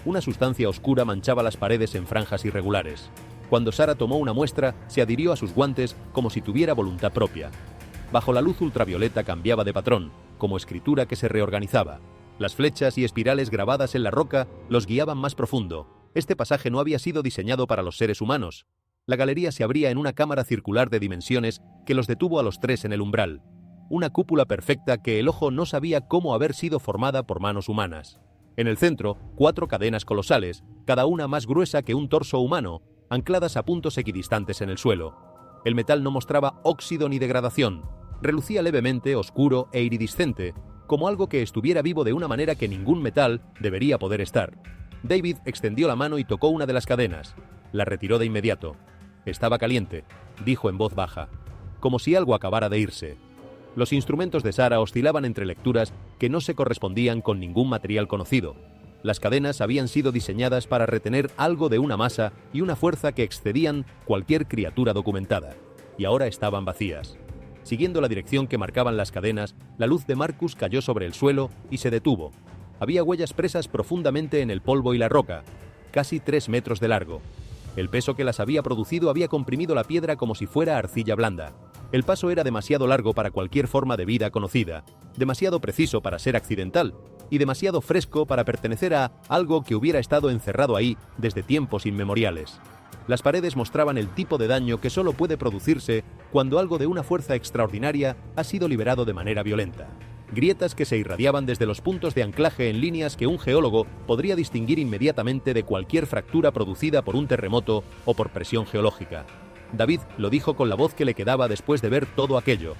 Una sustancia oscura manchaba las paredes en franjas irregulares. Cuando Sara tomó una muestra, se adhirió a sus guantes como si tuviera voluntad propia. Bajo la luz ultravioleta cambiaba de patrón, como escritura que se reorganizaba. Las flechas y espirales grabadas en la roca los guiaban más profundo. Este pasaje no había sido diseñado para los seres humanos. La galería se abría en una cámara circular de dimensiones que los detuvo a los tres en el umbral. Una cúpula perfecta que el ojo no sabía cómo haber sido formada por manos humanas. En el centro, 4 cadenas colosales, cada una más gruesa que un torso humano, ancladas a puntos equidistantes en el suelo. El metal no mostraba óxido ni degradación. Relucía levemente, oscuro e iridiscente, como algo que estuviera vivo de una manera que ningún metal debería poder estar. David extendió la mano y tocó una de las cadenas. La retiró de inmediato. Estaba caliente, dijo en voz baja, como si algo acabara de irse. Los instrumentos de Sara oscilaban entre lecturas que no se correspondían con ningún material conocido. Las cadenas habían sido diseñadas para retener algo de una masa y una fuerza que excedían cualquier criatura documentada, y ahora estaban vacías. Siguiendo la dirección que marcaban las cadenas, la luz de Marcus cayó sobre el suelo y se detuvo. Había huellas presas profundamente en el polvo y la roca, casi 3 metros de largo. El peso que las había producido había comprimido la piedra como si fuera arcilla blanda. El paso era demasiado largo para cualquier forma de vida conocida, demasiado preciso para ser accidental, y demasiado fresco para pertenecer a algo que hubiera estado encerrado ahí desde tiempos inmemoriales. Las paredes mostraban el tipo de daño que solo puede producirse cuando algo de una fuerza extraordinaria ha sido liberado de manera violenta. Grietas que se irradiaban desde los puntos de anclaje en líneas que un geólogo podría distinguir inmediatamente de cualquier fractura producida por un terremoto o por presión geológica. David lo dijo con la voz que le quedaba después de ver todo aquello.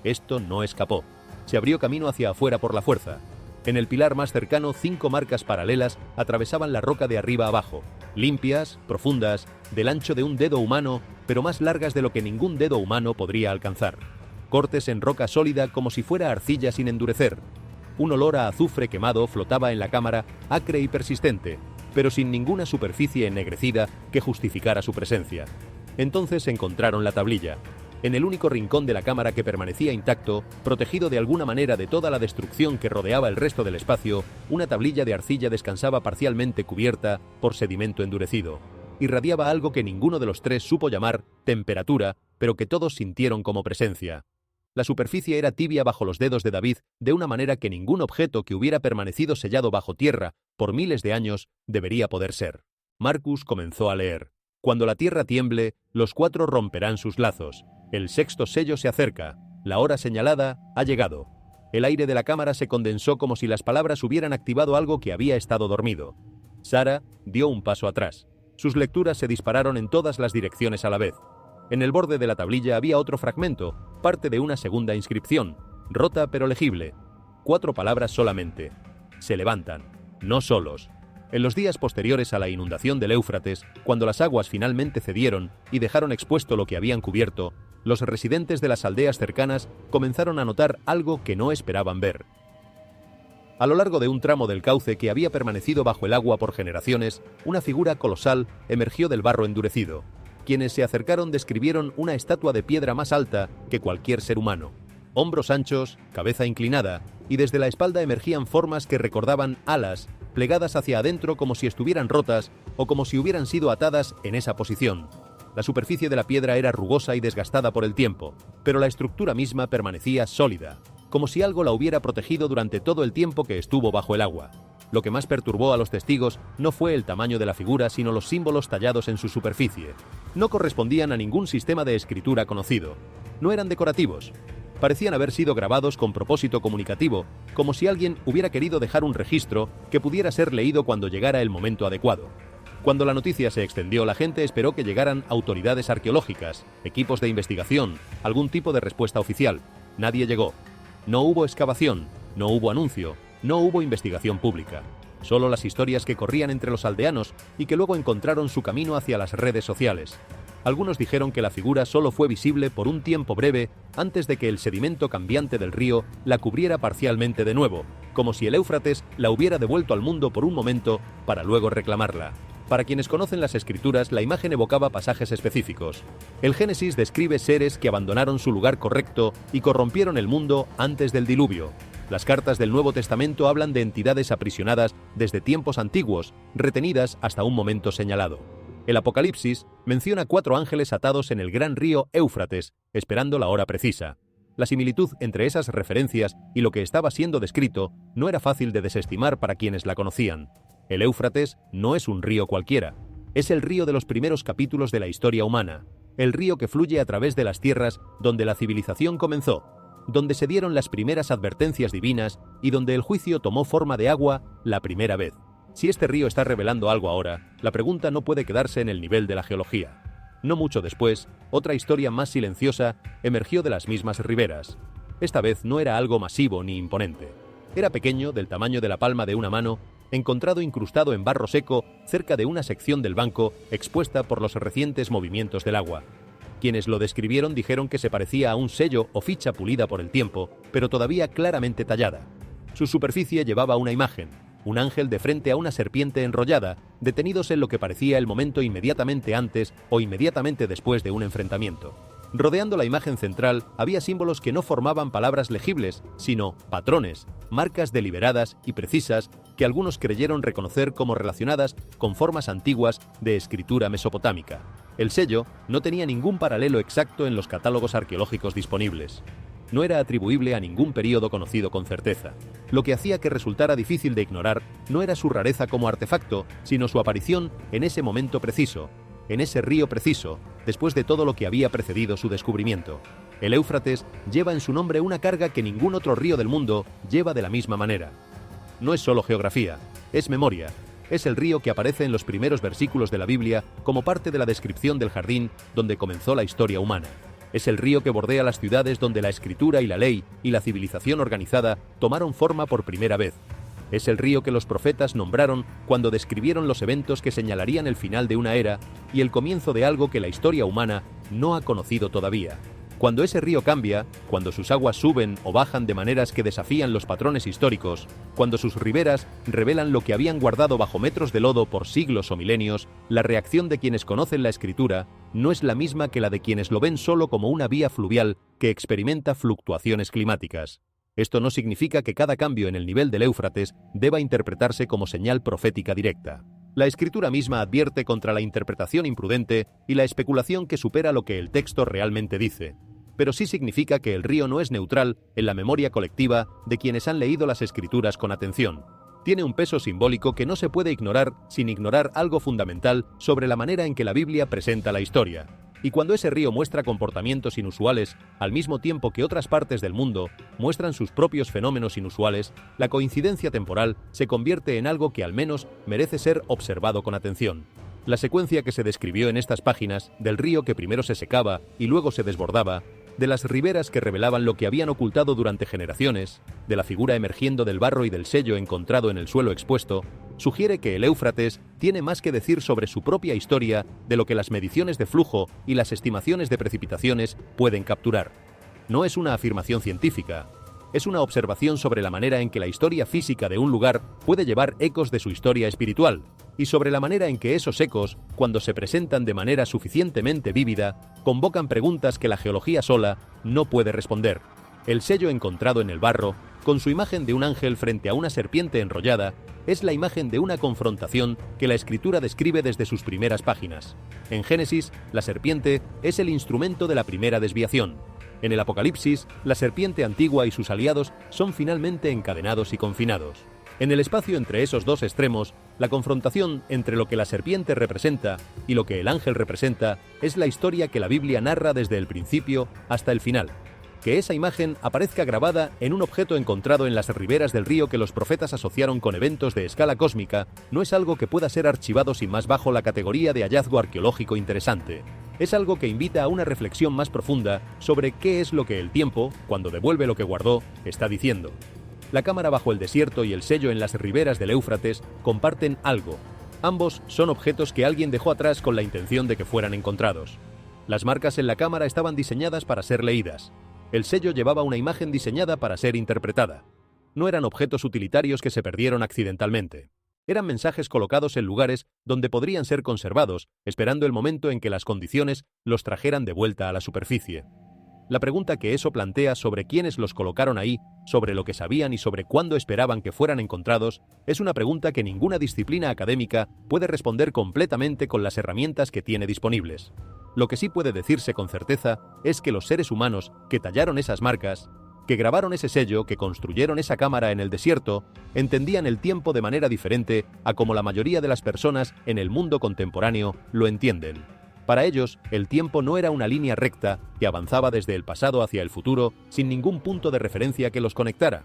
Esto no escapó. Se abrió camino hacia afuera por la fuerza. En el pilar más cercano, 5 marcas paralelas atravesaban la roca de arriba abajo, limpias, profundas, del ancho de un dedo humano, pero más largas de lo que ningún dedo humano podría alcanzar. Cortes en roca sólida como si fuera arcilla sin endurecer. Un olor a azufre quemado flotaba en la cámara, acre y persistente, pero sin ninguna superficie ennegrecida que justificara su presencia. Entonces encontraron la tablilla. En el único rincón de la cámara que permanecía intacto, protegido de alguna manera de toda la destrucción que rodeaba el resto del espacio, una tablilla de arcilla descansaba parcialmente cubierta por sedimento endurecido. Irradiaba algo que ninguno de los tres supo llamar temperatura, pero que todos sintieron como presencia. La superficie era tibia bajo los dedos de David de una manera que ningún objeto que hubiera permanecido sellado bajo tierra por miles de años debería poder ser. Marcus comenzó a leer. Cuando la tierra tiemble, los 4 romperán sus lazos. El 6º sello se acerca. La hora señalada ha llegado. El aire de la cámara se condensó como si las palabras hubieran activado algo que había estado dormido. Sara dio un paso atrás. Sus lecturas se dispararon en todas las direcciones a la vez. En el borde de la tablilla había otro fragmento, parte de una segunda inscripción, rota pero legible. 4 palabras solamente. Se levantan, no solos. En los días posteriores a la inundación del Éufrates, cuando las aguas finalmente cedieron y dejaron expuesto lo que habían cubierto, los residentes de las aldeas cercanas comenzaron a notar algo que no esperaban ver. A lo largo de un tramo del cauce que había permanecido bajo el agua por generaciones, una figura colosal emergió del barro endurecido. Quienes se acercaron describieron una estatua de piedra más alta que cualquier ser humano. Hombros anchos, cabeza inclinada, y desde la espalda emergían formas que recordaban alas, plegadas hacia adentro como si estuvieran rotas o como si hubieran sido atadas en esa posición. La superficie de la piedra era rugosa y desgastada por el tiempo, pero la estructura misma permanecía sólida, como si algo la hubiera protegido durante todo el tiempo que estuvo bajo el agua. Lo que más perturbó a los testigos no fue el tamaño de la figura, sino los símbolos tallados en su superficie. No correspondían a ningún sistema de escritura conocido. No eran decorativos. Parecían haber sido grabados con propósito comunicativo, como si alguien hubiera querido dejar un registro que pudiera ser leído cuando llegara el momento adecuado. Cuando la noticia se extendió, la gente esperó que llegaran autoridades arqueológicas, equipos de investigación, algún tipo de respuesta oficial. Nadie llegó. No hubo excavación, no hubo anuncio, no hubo investigación pública. Solo las historias que corrían entre los aldeanos y que luego encontraron su camino hacia las redes sociales. Algunos dijeron que la figura solo fue visible por un tiempo breve antes de que el sedimento cambiante del río la cubriera parcialmente de nuevo, como si el Éufrates la hubiera devuelto al mundo por un momento para luego reclamarla. Para quienes conocen las escrituras, la imagen evocaba pasajes específicos. El Génesis describe seres que abandonaron su lugar correcto y corrompieron el mundo antes del diluvio. Las cartas del Nuevo Testamento hablan de entidades aprisionadas desde tiempos antiguos, retenidas hasta un momento señalado. El Apocalipsis menciona 4 ángeles atados en el gran río Éufrates, esperando la hora precisa. La similitud entre esas referencias y lo que estaba siendo descrito no era fácil de desestimar para quienes la conocían. El Éufrates no es un río cualquiera. Es el río de los primeros capítulos de la historia humana. El río que fluye a través de las tierras donde la civilización comenzó, donde se dieron las primeras advertencias divinas y donde el juicio tomó forma de agua la primera vez. Si este río está revelando algo ahora, la pregunta no puede quedarse en el nivel de la geología. No mucho después, otra historia más silenciosa emergió de las mismas riberas. Esta vez no era algo masivo ni imponente. Era pequeño, del tamaño de la palma de una mano, encontrado incrustado en barro seco cerca de una sección del banco expuesta por los recientes movimientos del agua. Quienes lo describieron dijeron que se parecía a un sello o ficha pulida por el tiempo, pero todavía claramente tallada. Su superficie llevaba una imagen, un ángel de frente a una serpiente enrollada, detenidos en lo que parecía el momento inmediatamente antes o inmediatamente después de un enfrentamiento. Rodeando la imagen central había símbolos que no formaban palabras legibles, sino patrones, marcas deliberadas y precisas que algunos creyeron reconocer como relacionadas con formas antiguas de escritura mesopotámica. El sello no tenía ningún paralelo exacto en los catálogos arqueológicos disponibles. No era atribuible a ningún período conocido con certeza. Lo que hacía que resultara difícil de ignorar no era su rareza como artefacto, sino su aparición en ese momento preciso, en ese río preciso, después de todo lo que había precedido su descubrimiento. El Éufrates lleva en su nombre una carga que ningún otro río del mundo lleva de la misma manera. No es solo geografía, es memoria. Es el río que aparece en los primeros versículos de la Biblia como parte de la descripción del jardín donde comenzó la historia humana. Es el río que bordea las ciudades donde la escritura y la ley y la civilización organizada tomaron forma por primera vez. Es el río que los profetas nombraron cuando describieron los eventos que señalarían el final de una era y el comienzo de algo que la historia humana no ha conocido todavía. Cuando ese río cambia, cuando sus aguas suben o bajan de maneras que desafían los patrones históricos, cuando sus riberas revelan lo que habían guardado bajo metros de lodo por siglos o milenios, la reacción de quienes conocen la escritura no es la misma que la de quienes lo ven solo como una vía fluvial que experimenta fluctuaciones climáticas. Esto no significa que cada cambio en el nivel del Éufrates deba interpretarse como señal profética directa. La escritura misma advierte contra la interpretación imprudente y la especulación que supera lo que el texto realmente dice. Pero sí significa que el río no es neutral en la memoria colectiva de quienes han leído las escrituras con atención. Tiene un peso simbólico que no se puede ignorar sin ignorar algo fundamental sobre la manera en que la Biblia presenta la historia. Y cuando ese río muestra comportamientos inusuales, al mismo tiempo que otras partes del mundo muestran sus propios fenómenos inusuales, la coincidencia temporal se convierte en algo que al menos merece ser observado con atención. La secuencia que se describió en estas páginas, del río que primero se secaba y luego se desbordaba, de las riberas que revelaban lo que habían ocultado durante generaciones, de la figura emergiendo del barro y del sello encontrado en el suelo expuesto, sugiere que el Éufrates tiene más que decir sobre su propia historia de lo que las mediciones de flujo y las estimaciones de precipitaciones pueden capturar. No es una afirmación científica, es una observación sobre la manera en que la historia física de un lugar puede llevar ecos de su historia espiritual, y sobre la manera en que esos ecos, cuando se presentan de manera suficientemente vívida, convocan preguntas que la geología sola no puede responder. El sello encontrado en el barro, con su imagen de un ángel frente a una serpiente enrollada, es la imagen de una confrontación que la Escritura describe desde sus primeras páginas. En Génesis, la serpiente es el instrumento de la primera desviación. En el Apocalipsis, la serpiente antigua y sus aliados son finalmente encadenados y confinados. En el espacio entre esos dos extremos, la confrontación entre lo que la serpiente representa y lo que el ángel representa es la historia que la Biblia narra desde el principio hasta el final. Que esa imagen aparezca grabada en un objeto encontrado en las riberas del río que los profetas asociaron con eventos de escala cósmica no es algo que pueda ser archivado sin más bajo la categoría de hallazgo arqueológico interesante. Es algo que invita a una reflexión más profunda sobre qué es lo que el tiempo, cuando devuelve lo que guardó, está diciendo. La cámara bajo el desierto y el sello en las riberas del Éufrates comparten algo. Ambos son objetos que alguien dejó atrás con la intención de que fueran encontrados. Las marcas en la cámara estaban diseñadas para ser leídas. El sello llevaba una imagen diseñada para ser interpretada. No eran objetos utilitarios que se perdieron accidentalmente. Eran mensajes colocados en lugares donde podrían ser conservados, esperando el momento en que las condiciones los trajeran de vuelta a la superficie. La pregunta que eso plantea sobre quiénes los colocaron ahí, sobre lo que sabían y sobre cuándo esperaban que fueran encontrados, es una pregunta que ninguna disciplina académica puede responder completamente con las herramientas que tiene disponibles. Lo que sí puede decirse con certeza es que los seres humanos que tallaron esas marcas, que grabaron ese sello, que construyeron esa cámara en el desierto, entendían el tiempo de manera diferente a como la mayoría de las personas en el mundo contemporáneo lo entienden. Para ellos, el tiempo no era una línea recta que avanzaba desde el pasado hacia el futuro sin ningún punto de referencia que los conectara.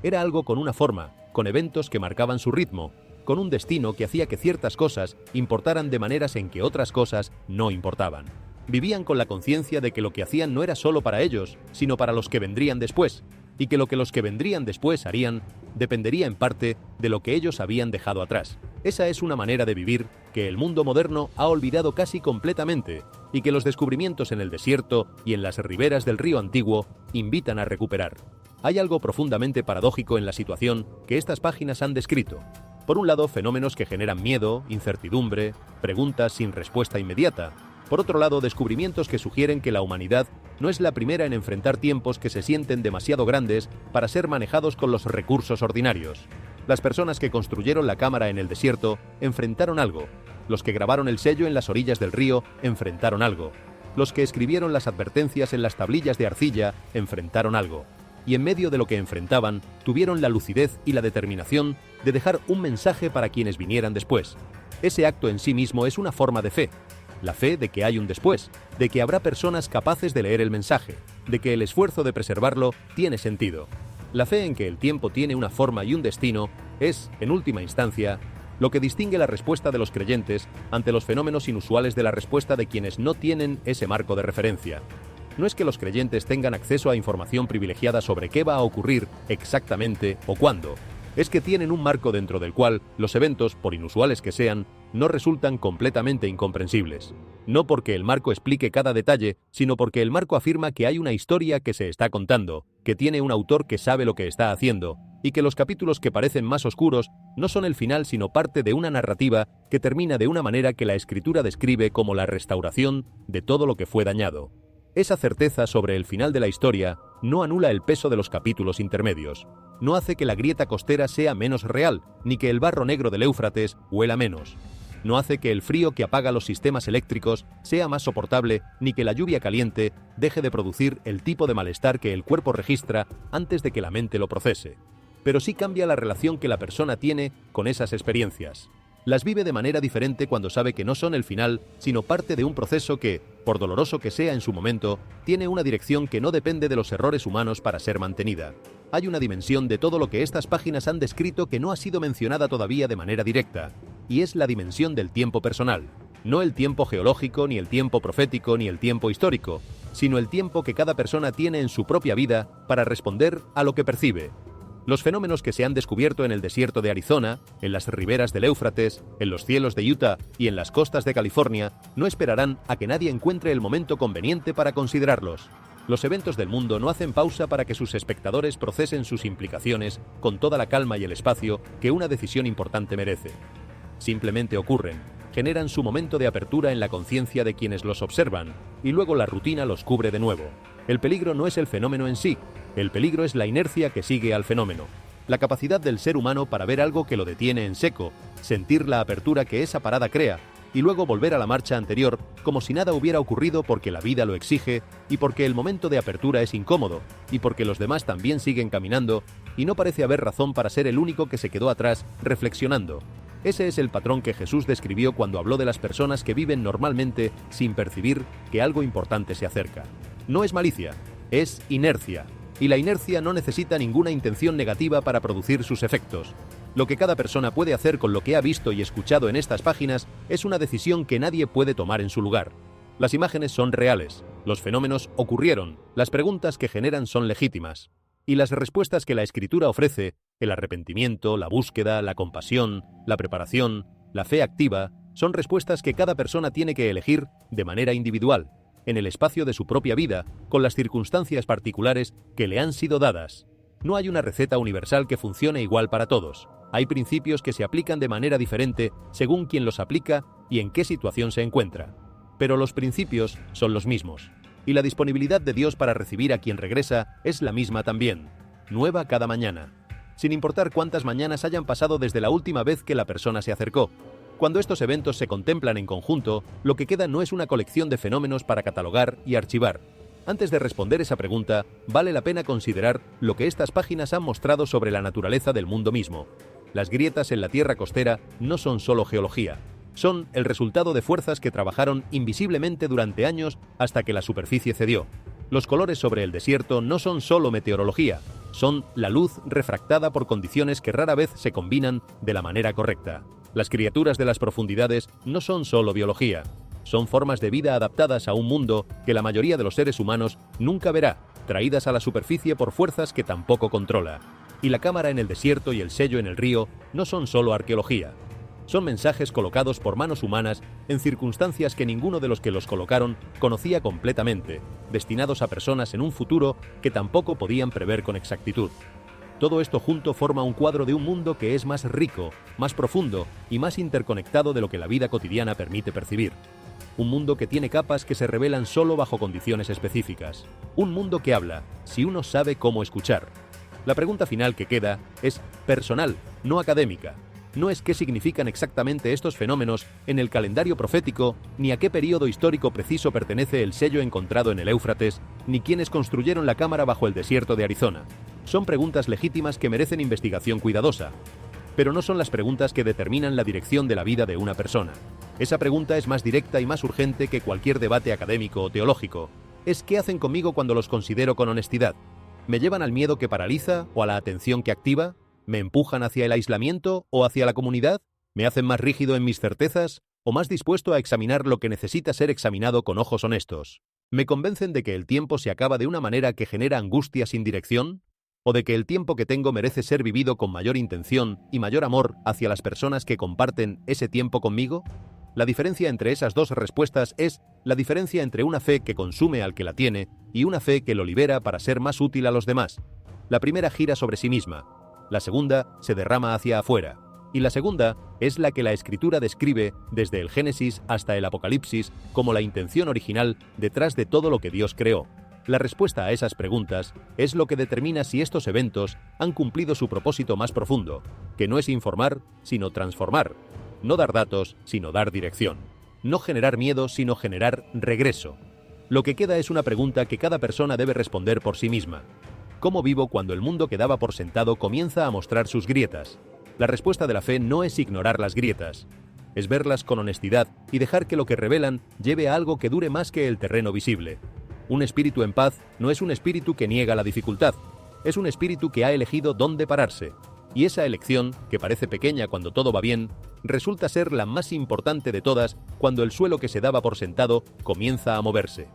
Era algo con una forma, con eventos que marcaban su ritmo, con un destino que hacía que ciertas cosas importaran de maneras en que otras cosas no importaban. Vivían con la conciencia de que lo que hacían no era solo para ellos, sino para los que vendrían después, y que lo que los que vendrían después harían dependería en parte de lo que ellos habían dejado atrás. Esa es una manera de vivir que el mundo moderno ha olvidado casi completamente y que los descubrimientos en el desierto y en las riberas del río Antiguo invitan a recuperar. Hay algo profundamente paradójico en la situación que estas páginas han descrito. Por un lado, fenómenos que generan miedo, incertidumbre, preguntas sin respuesta inmediata. Por otro lado, descubrimientos que sugieren que la humanidad no es la primera en enfrentar tiempos que se sienten demasiado grandes para ser manejados con los recursos ordinarios. Las personas que construyeron la cámara en el desierto enfrentaron algo. Los que grabaron el sello en las orillas del río enfrentaron algo. Los que escribieron las advertencias en las tablillas de arcilla enfrentaron algo. Y en medio de lo que enfrentaban, tuvieron la lucidez y la determinación de dejar un mensaje para quienes vinieran después. Ese acto en sí mismo es una forma de fe. La fe de que hay un después, de que habrá personas capaces de leer el mensaje, de que el esfuerzo de preservarlo tiene sentido. La fe en que el tiempo tiene una forma y un destino es, en última instancia, lo que distingue la respuesta de los creyentes ante los fenómenos inusuales de la respuesta de quienes no tienen ese marco de referencia. No es que los creyentes tengan acceso a información privilegiada sobre qué va a ocurrir exactamente o cuándo. Es que tienen un marco dentro del cual los eventos, por inusuales que sean, no resultan completamente incomprensibles. No porque el marco explique cada detalle, sino porque el marco afirma que hay una historia que se está contando, que tiene un autor que sabe lo que está haciendo, y que los capítulos que parecen más oscuros no son el final sino parte de una narrativa que termina de una manera que la Escritura describe como la restauración de todo lo que fue dañado. Esa certeza sobre el final de la historia no anula el peso de los capítulos intermedios. No hace que la grieta costera sea menos real, ni que el barro negro del Éufrates huela menos. No hace que el frío que apaga los sistemas eléctricos sea más soportable, ni que la lluvia caliente deje de producir el tipo de malestar que el cuerpo registra antes de que la mente lo procese. Pero sí cambia la relación que la persona tiene con esas experiencias. Las vive de manera diferente cuando sabe que no son el final, sino parte de un proceso que, por doloroso que sea en su momento, tiene una dirección que no depende de los errores humanos para ser mantenida. Hay una dimensión de todo lo que estas páginas han descrito que no ha sido mencionada todavía de manera directa, y es la dimensión del tiempo personal. No el tiempo geológico, ni el tiempo profético, ni el tiempo histórico, sino el tiempo que cada persona tiene en su propia vida para responder a lo que percibe. Los fenómenos que se han descubierto en el desierto de Arizona, en las riberas del Éufrates, en los cielos de Utah y en las costas de California no esperarán a que nadie encuentre el momento conveniente para considerarlos. Los eventos del mundo no hacen pausa para que sus espectadores procesen sus implicaciones con toda la calma y el espacio que una decisión importante merece. Simplemente ocurren, generan su momento de apertura en la conciencia de quienes los observan, y luego la rutina los cubre de nuevo. El peligro no es el fenómeno en sí, el peligro es la inercia que sigue al fenómeno. La capacidad del ser humano para ver algo que lo detiene en seco, sentir la apertura que esa parada crea, y luego volver a la marcha anterior como si nada hubiera ocurrido porque la vida lo exige y porque el momento de apertura es incómodo y porque los demás también siguen caminando y no parece haber razón para ser el único que se quedó atrás reflexionando. Ese es el patrón que Jesús describió cuando habló de las personas que viven normalmente sin percibir que algo importante se acerca. No es malicia, es inercia. Y la inercia no necesita ninguna intención negativa para producir sus efectos. Lo que cada persona puede hacer con lo que ha visto y escuchado en estas páginas es una decisión que nadie puede tomar en su lugar. Las imágenes son reales, los fenómenos ocurrieron, las preguntas que generan son legítimas. Y las respuestas que la Escritura ofrece, el arrepentimiento, la búsqueda, la compasión, la preparación, la fe activa, son respuestas que cada persona tiene que elegir de manera individual, en el espacio de su propia vida, con las circunstancias particulares que le han sido dadas. No hay una receta universal que funcione igual para todos. Hay principios que se aplican de manera diferente según quien los aplica y en qué situación se encuentra. Pero los principios son los mismos. Y la disponibilidad de Dios para recibir a quien regresa es la misma también, nueva cada mañana. Sin importar cuántas mañanas hayan pasado desde la última vez que la persona se acercó. Cuando estos eventos se contemplan en conjunto, lo que queda no es una colección de fenómenos para catalogar y archivar. Antes de responder esa pregunta, vale la pena considerar lo que estas páginas han mostrado sobre la naturaleza del mundo mismo. Las grietas en la tierra costera no son solo geología, son el resultado de fuerzas que trabajaron invisiblemente durante años hasta que la superficie cedió. Los colores sobre el desierto no son solo meteorología, son la luz refractada por condiciones que rara vez se combinan de la manera correcta. Las criaturas de las profundidades no son solo biología, son formas de vida adaptadas a un mundo que la mayoría de los seres humanos nunca verá, traídas a la superficie por fuerzas que tampoco controla. Y la cámara en el desierto y el sello en el río no son solo arqueología. Son mensajes colocados por manos humanas en circunstancias que ninguno de los que los colocaron conocía completamente, destinados a personas en un futuro que tampoco podían prever con exactitud. Todo esto junto forma un cuadro de un mundo que es más rico, más profundo y más interconectado de lo que la vida cotidiana permite percibir. Un mundo que tiene capas que se revelan solo bajo condiciones específicas. Un mundo que habla, si uno sabe cómo escuchar. La pregunta final que queda es personal, no académica. No es qué significan exactamente estos fenómenos en el calendario profético, ni a qué periodo histórico preciso pertenece el sello encontrado en el Éufrates, ni quiénes construyeron la cámara bajo el desierto de Arizona. Son preguntas legítimas que merecen investigación cuidadosa, pero no son las preguntas que determinan la dirección de la vida de una persona. Esa pregunta es más directa y más urgente que cualquier debate académico o teológico. Es ¿qué hacen conmigo cuando los considero con honestidad? ¿Me llevan al miedo que paraliza o a la atención que activa? ¿Me empujan hacia el aislamiento o hacia la comunidad? ¿Me hacen más rígido en mis certezas o más dispuesto a examinar lo que necesita ser examinado con ojos honestos? ¿Me convencen de que el tiempo se acaba de una manera que genera angustia sin dirección? ¿O de que el tiempo que tengo merece ser vivido con mayor intención y mayor amor hacia las personas que comparten ese tiempo conmigo? La diferencia entre esas dos respuestas es la diferencia entre una fe que consume al que la tiene y una fe que lo libera para ser más útil a los demás. La primera gira sobre sí misma, la segunda se derrama hacia afuera, y la segunda es la que la Escritura describe desde el Génesis hasta el Apocalipsis como la intención original detrás de todo lo que Dios creó. La respuesta a esas preguntas es lo que determina si estos eventos han cumplido su propósito más profundo, que no es informar, sino transformar, no dar datos, sino dar dirección, no generar miedo, sino generar regreso. Lo que queda es una pregunta que cada persona debe responder por sí misma. ¿Cómo vivo cuando el mundo que daba por sentado comienza a mostrar sus grietas? La respuesta de la fe no es ignorar las grietas, es verlas con honestidad y dejar que lo que revelan lleve a algo que dure más que el terreno visible. Un espíritu en paz no es un espíritu que niega la dificultad, es un espíritu que ha elegido dónde pararse. Y esa elección, que parece pequeña cuando todo va bien, resulta ser la más importante de todas cuando el suelo que se daba por sentado comienza a moverse.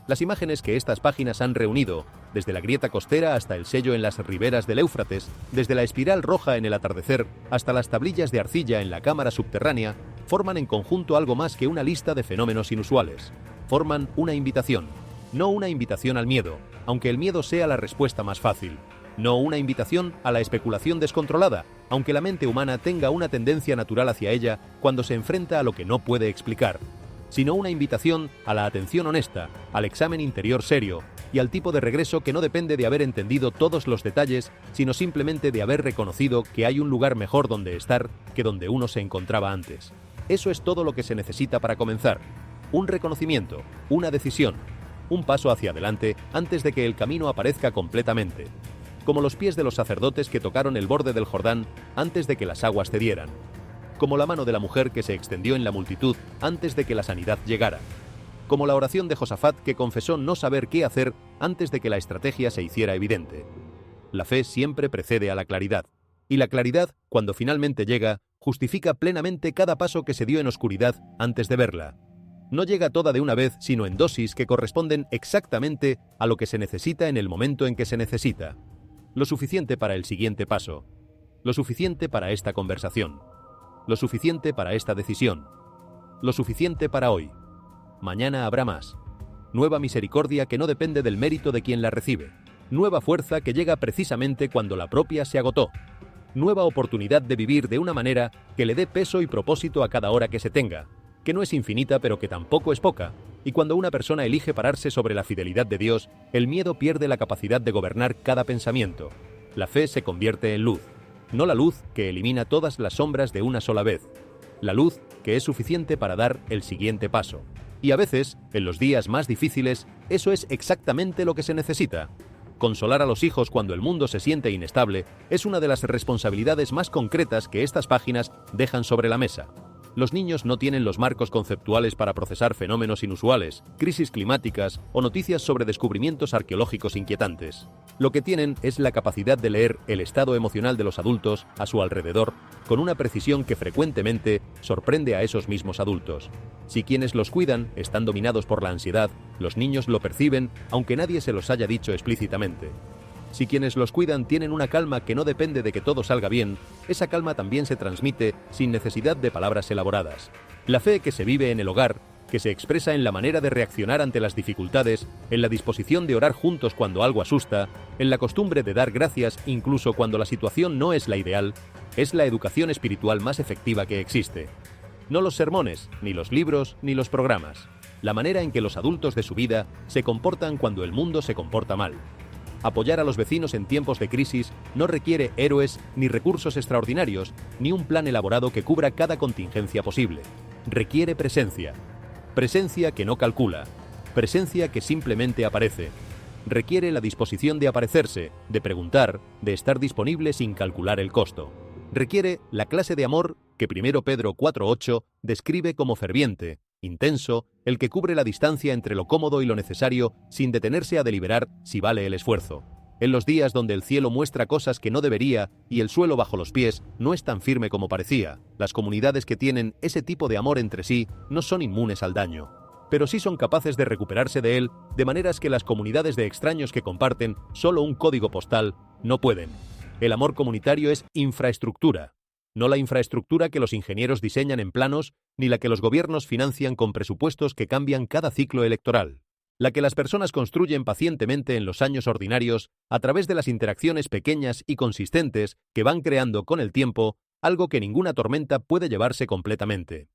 Las imágenes que estas páginas han reunido, desde la grieta costera hasta el sello en las riberas del Éufrates, desde la espiral roja en el atardecer hasta las tablillas de arcilla en la cámara subterránea, forman en conjunto algo más que una lista de fenómenos inusuales. Forman una invitación. No una invitación al miedo, aunque el miedo sea la respuesta más fácil. No una invitación a la especulación descontrolada, aunque la mente humana tenga una tendencia natural hacia ella cuando se enfrenta a lo que no puede explicar, sino una invitación a la atención honesta, al examen interior serio y al tipo de regreso que no depende de haber entendido todos los detalles, sino simplemente de haber reconocido que hay un lugar mejor donde estar que donde uno se encontraba antes. Eso es todo lo que se necesita para comenzar. Un reconocimiento, una decisión, un paso hacia adelante antes de que el camino aparezca completamente. Como los pies de los sacerdotes que tocaron el borde del Jordán antes de que las aguas cedieran. Como la mano de la mujer que se extendió en la multitud antes de que la sanidad llegara. Como la oración de Josafat que confesó no saber qué hacer antes de que la estrategia se hiciera evidente. La fe siempre precede a la claridad. Y la claridad, cuando finalmente llega, justifica plenamente cada paso que se dio en oscuridad antes de verla. No llega toda de una vez, sino en dosis que corresponden exactamente a lo que se necesita en el momento en que se necesita. Lo suficiente para el siguiente paso. Lo suficiente para esta conversación. Lo suficiente para esta decisión. Lo suficiente para hoy. Mañana habrá más. Nueva misericordia que no depende del mérito de quien la recibe. Nueva fuerza que llega precisamente cuando la propia se agotó. Nueva oportunidad de vivir de una manera que le dé peso y propósito a cada hora que se tenga, que no es infinita pero que tampoco es poca, y cuando una persona elige pararse sobre la fidelidad de Dios, el miedo pierde la capacidad de gobernar cada pensamiento. La fe se convierte en luz, no la luz que elimina todas las sombras de una sola vez, la luz que es suficiente para dar el siguiente paso. Y a veces, en los días más difíciles, eso es exactamente lo que se necesita. Consolar a los hijos cuando el mundo se siente inestable es una de las responsabilidades más concretas que estas páginas dejan sobre la mesa. Los niños no tienen los marcos conceptuales para procesar fenómenos inusuales, crisis climáticas o noticias sobre descubrimientos arqueológicos inquietantes. Lo que tienen es la capacidad de leer el estado emocional de los adultos a su alrededor con una precisión que frecuentemente sorprende a esos mismos adultos. Si quienes los cuidan están dominados por la ansiedad, los niños lo perciben aunque nadie se los haya dicho explícitamente. Si quienes los cuidan tienen una calma que no depende de que todo salga bien, esa calma también se transmite sin necesidad de palabras elaboradas. La fe que se vive en el hogar, que se expresa en la manera de reaccionar ante las dificultades, en la disposición de orar juntos cuando algo asusta, en la costumbre de dar gracias incluso cuando la situación no es la ideal, es la educación espiritual más efectiva que existe. No los sermones, ni los libros, ni los programas. La manera en que los adultos de su vida se comportan cuando el mundo se comporta mal. Apoyar a los vecinos en tiempos de crisis no requiere héroes ni recursos extraordinarios, ni un plan elaborado que cubra cada contingencia posible. Requiere presencia. Presencia que no calcula. Presencia que simplemente aparece. Requiere la disposición de aparecerse, de preguntar, de estar disponible sin calcular el costo. Requiere la clase de amor que 1 Pedro 4:8 describe como ferviente, intenso, el que cubre la distancia entre lo cómodo y lo necesario sin detenerse a deliberar si vale el esfuerzo. En los días donde el cielo muestra cosas que no debería y el suelo bajo los pies no es tan firme como parecía, las comunidades que tienen ese tipo de amor entre sí no son inmunes al daño, pero sí son capaces de recuperarse de él de maneras que las comunidades de extraños que comparten solo un código postal no pueden. El amor comunitario es infraestructura. No la infraestructura que los ingenieros diseñan en planos, ni la que los gobiernos financian con presupuestos que cambian cada ciclo electoral. La que las personas construyen pacientemente en los años ordinarios a través de las interacciones pequeñas y consistentes que van creando con el tiempo algo que ninguna tormenta puede llevarse completamente.